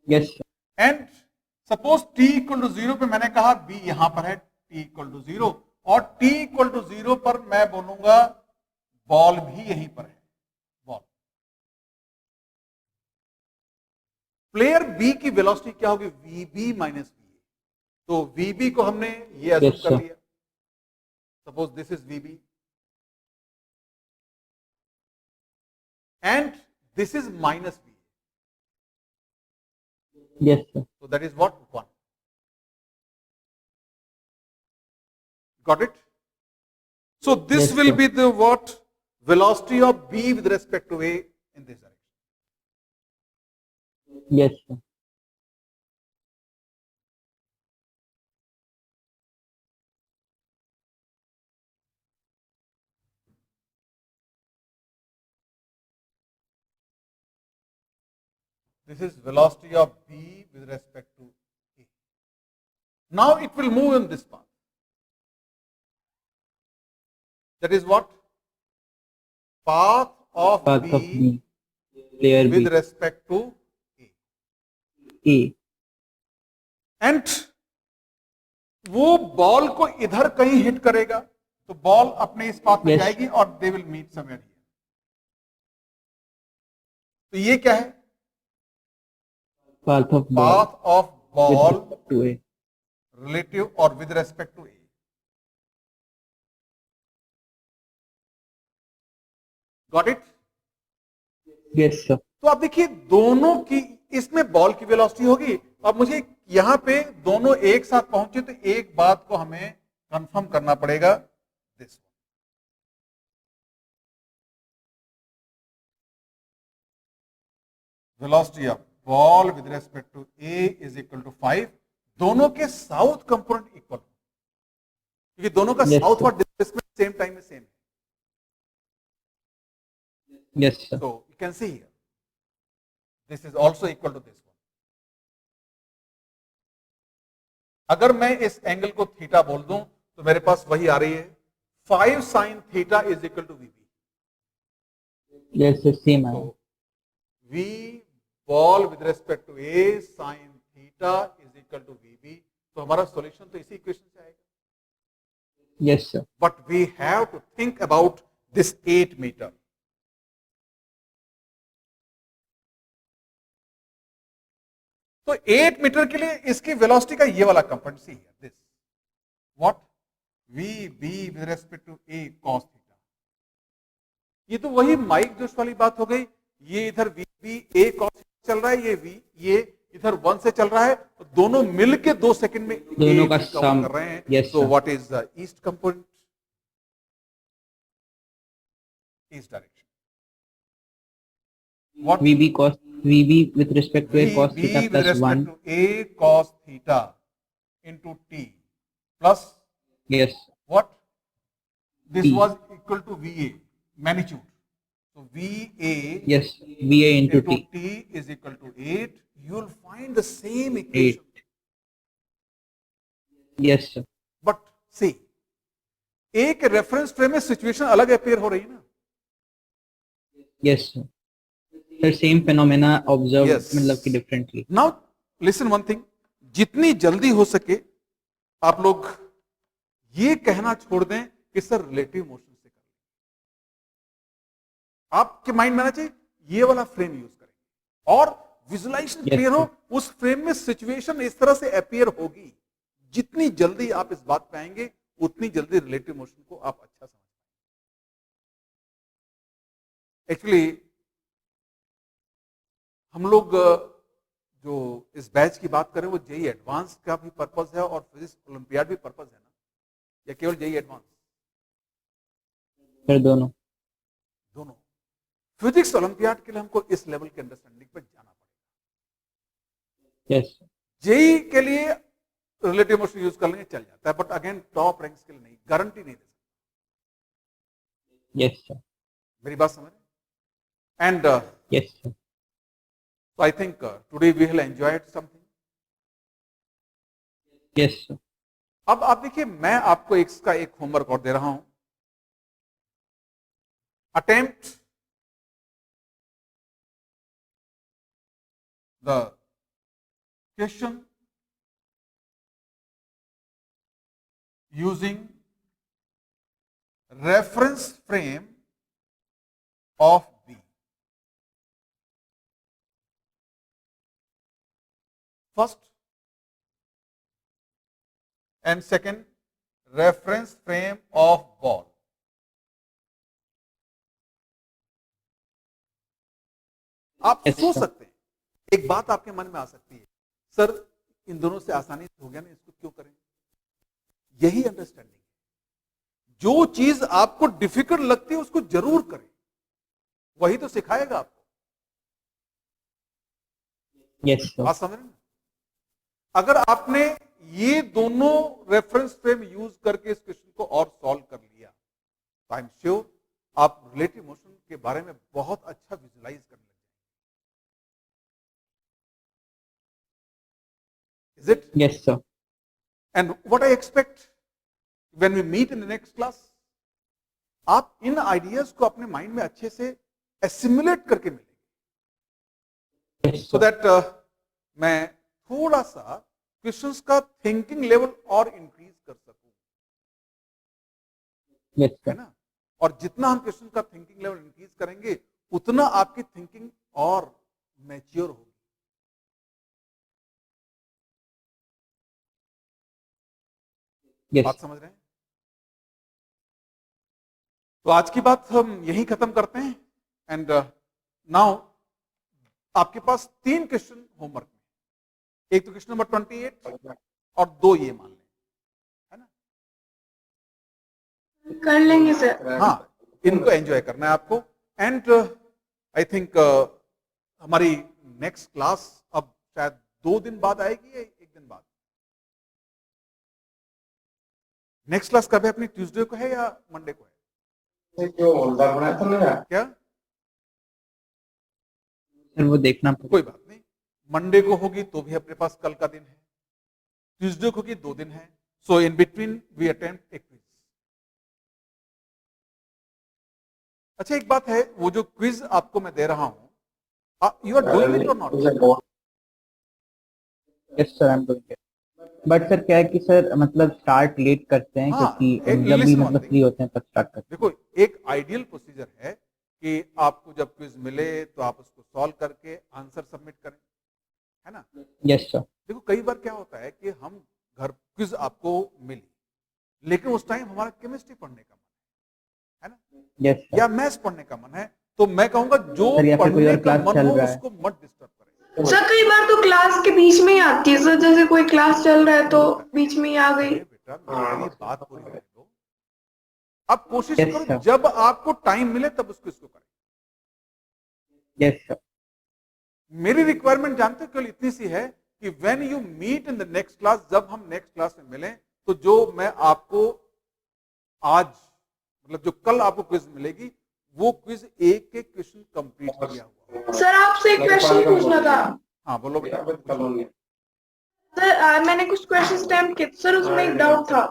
Yes, sir. And suppose t equal to 0 पे मैंने कहा B यहां पर है, t इक्वल टू 0, और t इक्वल टू 0 पर मैं बोलूंगा बॉल भी यहीं पर है. प्लेयर बी की वेलोसिटी क्या होगी? VB minus V. तो वीबी को हमने ये अज्यूम Yes, कर sir. लिया. Suppose this is VB. and this is minus v. Yes, sir. So that is what? 1. Got it? So this Yes, will sir. be the what? Velocity of B with respect to A in this direction. Yes, sir. This is velocity of B with respect to A. Now it will move in this path. That is what? Path of Path B of B, player with B, respect to A. A. And वो ball को इधर कहीं hit करेगा तो ball अपने इस path में Yes. जाएगी और they will meet somewhere here. तो ये क्या है? Path of ball path of with ball respect to A. Relative और with respect to A. Got it? Yes, sir. तो अब देखिए दोनों की, इसमें बॉल की वेलोसिटी होगी. अब मुझे यहां पे दोनों एक साथ पहुंचे तो एक बात को हमें कंफर्म करना पड़ेगा. This velocity of ball with respect to A is equal to 5. दोनों के साउथ कंपोनेंट इक्वल, क्योंकि दोनों का Yes, साउथ sir. और डिस्प्लेसमेंट सेम टाइम में सेम है. Yes, sir. So you can see here, this is also equal to this one. अगर मैं इस एंगल को थीटा बोल दूं तो मेरे पास वही आ रही है 5 sin theta is equal to v b. Yes, sir. Same. So v ball with respect to a sin theta is equal to v b. तो हमारा सॉल्यूशन तो इसी इक्वेशन से आएगा. Yes, sir. But we have to think about this 8 meter. तो 8 metre के लिए इसकी वेलोसिटी का ये वाला कंपोनेंट सी है, this what? V B with respect to A cos theta. ये तो वही माइक जोश वाली बात हो गई. ये इधर वी बी ए cos चल रहा है, ये इधर 1 से चल रहा है, तो दोनों मिलके 2 सेकंड में दोनों का कवर सम. कर रहे हैं. Yes, so sir. What is the east component? East direction. What? VB with respect to A cos VB theta with plus respect 1. to A cos theta into T plus Yes. what? This T. was equal to VA, magnitude. So VA Yes. VA into into T. T is equal to 8. You will find the same equation. 8. Yes, sir. But see, A के reference frame में situation अलग appear हो रही है ना. Yes, sir. Sir, same phenomena observed Yes. मतलब कि differently. Now listen one thing, जितनी जल्दी हो सके आप लोग ये कहना छोड़ दें कि सर रिलेटिव मोशन से करें. आपके माइंड में आना चाहिए ये वाला फ्रेम यूज करें और विजुलाइजेशन Yes, क्लियर हो. sir. उस फ्रेम में सिचुएशन इस तरह से अपियर होगी. जितनी जल्दी आप इस बात पे आएंगे उतनी जल्दी रिलेटिव मोशन को आप अच्छा समझ पाएंगे. एक्चुअली हम लोग जो इस बैच की बात करें वो जेई एडवांस का भी पर्पस है और फिजिक्स ओलंपियाड भी पर्पस है ना, या केवल जेई एडवांस? Sir, दोनों. दोनों. फिजिक्स ओलंपियाड के लिए हमको इस लेवल के अंडरस्टैंडिंग पर जाना पड़ेगा. Yes. sir. जेई के लिए रिलेटिव मोशन यूज कर लेंगे चल जाता है, बट अगेन टॉप रैंक्स के लिए नहीं, गारंटी नहीं दे सकते. Yes, sir. मेरी बात समझ रहे? And Yes, sir. so I think today we will enjoy something. Yes, sir. अब आप देखिए मैं आपको इसका एक होमवर्क और दे रहा हूं. Attempt the question using reference frame of B. First and second, reference frame of ball. आप Yes, सोच sir. सकते हैं, एक बात आपके मन में आ सकती है, सर इन दोनों से आसानी से हो गया ना, इसको क्यों करें? यही अंडरस्टैंडिंग है। जो चीज आपको डिफिकल्ट लगती है उसको जरूर करें, वही तो सिखाएगा आपको। Yes sir. बात समझ रहे हैं? अगर आपने ये दोनों रेफरेंस फ्रेम यूज करके इस क्वेश्चन को और सॉल्व कर लिया, तो आई एम श्योर आप रिलेटिव मोशन के बारे में बहुत अच्छा विजुलाइज करने लगे। Is it? Yes sir. And what I expect when we meet in the next class, आप इन आइडियाज को अपने माइंड में अच्छे से एसिमुलेट करके मिलेंगे, यस सो सर। दैट मैं थोड़ा सा क्वेश्चंस का थिंकिंग लेवल और इंक्रीज कर सकूं, यस है सर। ना? और जितना हम क्वेश्चन का थिंकिंग लेवल इंक्रीज करेंगे उतना आपकी थिंकिंग और मैच्योर होगी। यस। बात समझ रहे हैं? तो आज की बात हम यही खत्म करते हैं। एंड नाउ आपके पास 3 क्वेश्चन होमवर्क में, एक तो क्वेश्चन नंबर 28 और 2 ये मान लें, है ना? कर लेंगे सर। हाँ, इनको एंजॉय करना है आपको। एंड आई थिंक हमारी नेक्स्ट क्लास अब शायद 2 दिन बाद आएगी या 1 दिन बाद? नेक्स्ट क्लास कब है अपनी? ट्यूसडे को है या मंडे को है? क्या? सर वो देखना पड़ेगा। कोई बात नहीं, मंडे को होगी तो भी अपने पास कल का दिन है, ट्यूसडे को होगी 2 दिन है, so in between we attempt a quiz. अच्छा एक बात है, वो जो क्विज आपको मैं दे रहा हूं, यू आर डूइंग इट और not? Yes sir, I am doing it. But sir क्या है कि सर मतलब स्टार्ट लेट करते हैं, हाँ, क्योंकि जब भी listen one मतलब thing. फ्री होते हैं तब स्टार्ट करते हैं। देखो एक आइडियल प्रोसीजर है कि आपको जब क्विज मिले तो आप उसको सॉल्व करके आंसर सबमिट करें, है ना? Yes sir. देखो कई बार क्या होता है कि हम घर क्विज आपको मिली, लेकिन उस टाइम हमारा केमिस्ट्री पढ़ने का मन है ना, यस सर। या मैथ्स पढ़ने का मन है, तो मैं कहूंगा जो सर, या फिर कोई पढ़ने और का क्लास मन चल हो रहा है। उसको मत डिस्टर्ब करें। सर कई बार तो क्लास के बीच में ही आती है सर, जैसे कोई क्लास चल रहा है तो बीच में ही आ गई। अरे बेटा मेरी बात पूरी होने दो, अब कोशिश Yes, करो sir. जब आपको टाइम मिले तब उसको इसको करें। Yes sir. मेरी रिक्वायरमेंट जानते हो केवल इतनी सी है कि when you meet in the next class, जब हम नेक्स्ट क्लास में मिलें, तो जो मैं आपको आज मतलब जो कल आपको क्विज मिलेगी, वो क्विज एक एक क्वेश्चन कंप्लीट किया हुआ। सर आपसे एक क्वेश्चन पूछना था। हाँ बोलो बेटा। सर मैंने कुछ क्वेश्चन अटेम्प्ट किए सर, उसमें एक डाउट था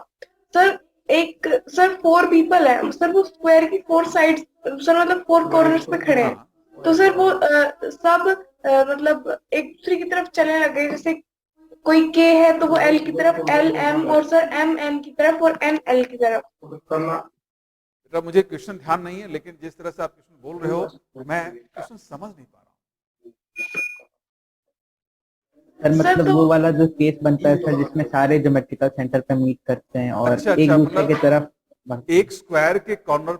सर। सर 4 पीपल है सर, वो स्क्वायर की 4 साइड सर मतलब 4 कॉर्नर्स पे खड़े हैं, तो सर वो सब मतलब एक दूसरे की तरफ चलने लगे, जैसे कोई के है तो वो एल की तरफ, एल एम, और सर एम एन की तरफ और एन एल की तरफ। बेटा मुझे क्वेश्चन ध्यान नहीं है, लेकिन जिस तरह से आप क्वेश्चन बोल रहे हो मैं क्वेश्चन समझ नहीं पा रहा हूँ। सर मतलब तो- वो वाला जो केस बनता है सर, जिसमें सारे ज्योमेट्रिकल सेंटर पे मीट करते हैं और अच्छा, एक दूसरे मतलब की तरफ बढ़ते हैं। एक स्क्वायर के कॉर्नर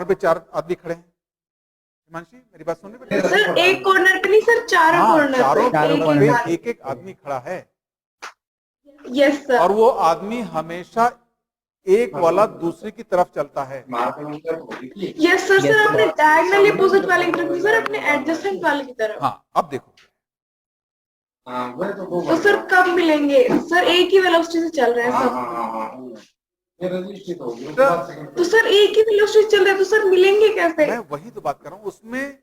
पे 4 आदमी खड़े हैं। हिमांशी मेरी बात सुनने पे? सर एक कॉर्नर पे नहीं सर, चारों हाँ, कॉर्नर चारों चारों कॉर्नर corner पे एक एक आदमी खड़ा है, यस सर। और वो आदमी हमेशा एक वाला दूसरे की तरफ चलता है। Yes sir. Yes, सर अपने sir. डायगनली अपोजिट वाले की तरफ नहीं सर, अपने एडजेसेंट वाले की तरफ। हाँ अब देखो, तो सर कब मिलेंगे सर? एक ही वेलोसिटी से चल रहे हैं सब, तो सर एक ही वेलोसिटी से चल रहे हैं, तो सर मिलेंगे कैसे? मैं वही तो बात कर रहा हूं, उसमें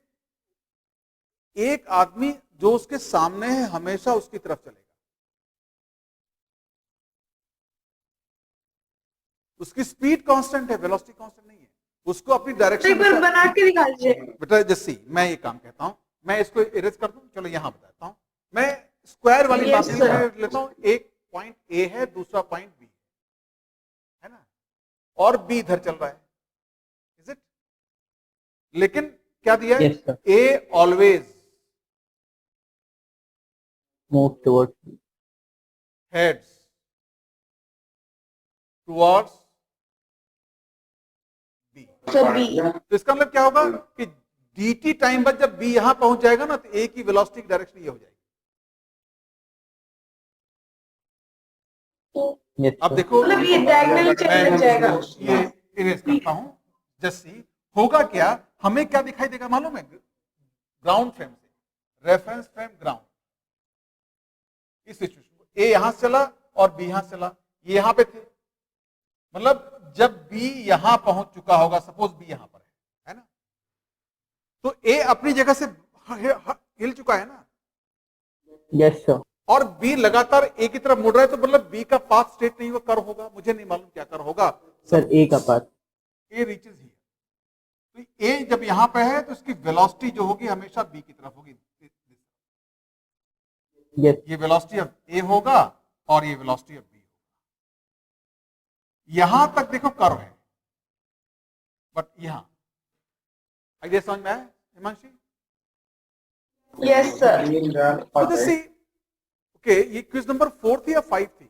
एक आदमी जो उसके सामने है हमेशा उसकी तरफ चलेगा, उसकी स्पीड कांस्टेंट है, वेलोसिटी कांस्टेंट नहीं है, उसको अपनी एक डायरेक्शन बार बना के दिखा दीजिए। बेटा। जैसे मैं ये काम कहता हूं, मैं इसको इरेज कर दूं, चलो यहां बताता हूं। मैं स्क्वायर वाली Yes, बात नहीं sir. लेता हूं, एक पॉइंट ए है, दूसरा पॉइंट बी है ना, और बी इधर चल रहा है, इज इट? लेकिन क्या दिया है? Yes, sir. A always move towards. Heads towards B. Sir B. तो इसका मतलब क्या होगा कि dt टाइम बाद जब b यहां पहुंच जाएगा ना, तो a की वेलोसिटी की डायरेक्शन ये हो जाएगी। Yes, अब sir. देखो, मतलब ये डायगोनल चेंज जाएगा। ये इरेज करता हूं, जस्ट सी होगा क्या, हमें क्या दिखाई देगा मालूम है, ग्राउंड फ्रेम से रेफरेंस फ्रेम ग्राउंड, इस सिचुएशन को ए यहां से चला और बी यहां से चला, ये यहां पे थे, मतलब जब बी यहां पहुंच चुका होगा, सपोज बी यहां पर है ना, तो ए अपनी जगह से हिल चुका है ना, Yes, sir. और बी लगातार ए की तरफ मुड़ रहा है, तो मतलब बी का पाथ स्ट्रेट नहीं हुआ, कर होगा, मुझे नहीं मालूम क्या कर होगा। Sir, A का पाथ. ए रीचेज हियर, तो ए जब यहां पे है तो इसकी वेलोसिटी जो होगी हमेशा बी की तरफ होगी। Yes. ये वेलोसिटी ऑफ ए होगा और ये वेलोसिटी ऑफ बी होगा। यहां तक देखो कर्व है, बट यहां आइडिया समझ में आया हिमांशी? Yes sir. ओके, ये क्विज नंबर 4 थी या 5 थी?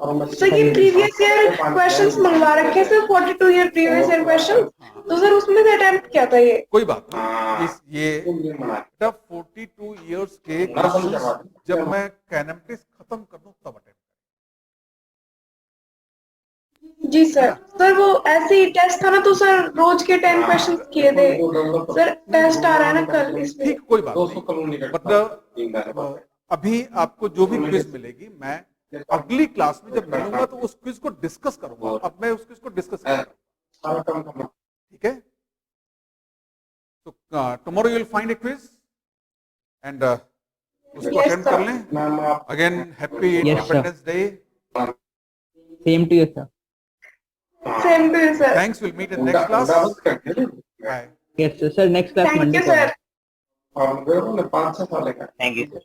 सर ये प्रीवियस ईयर क्वेश्चंस मंगवा रखे sir, 42 year previous year question, तो सर उसमें से अटेम्प्ट किया था ये। कोई बात नहीं, ये बेटा 42 इयर्स के क्वेश्चंस जब मैं कैनम्टिस खत्म कर दूं तब अटेम्प्ट। जी सर। सर वो ऐसे ही टेस्ट था ना, तो सर रोज के 10 क्वेश्चंस किए थे सर, टेस्ट आ रहा है ना कल, इसमें। ठीक, कोई बात नहीं, मतलब अभी आपको जो भी क्विज मिलेगी, मैं अगली क्लास में जब मिलूंगा तो उस क्विज को डिस्कस करूंगा। अब मैं उस क्विज को डिस्कस करूंगा, ठीक है? तो tomorrow you will find a quiz and उसको Yes, अटेम्प्ट sir. कर लें। Again happy Yes, sir. Independence day. Same to you, sir. Same to you sir. Thanks, will meet in next class. Bye. Yes, sir. Sir, next class thank Monday you को है. Sir. Thank you, sir.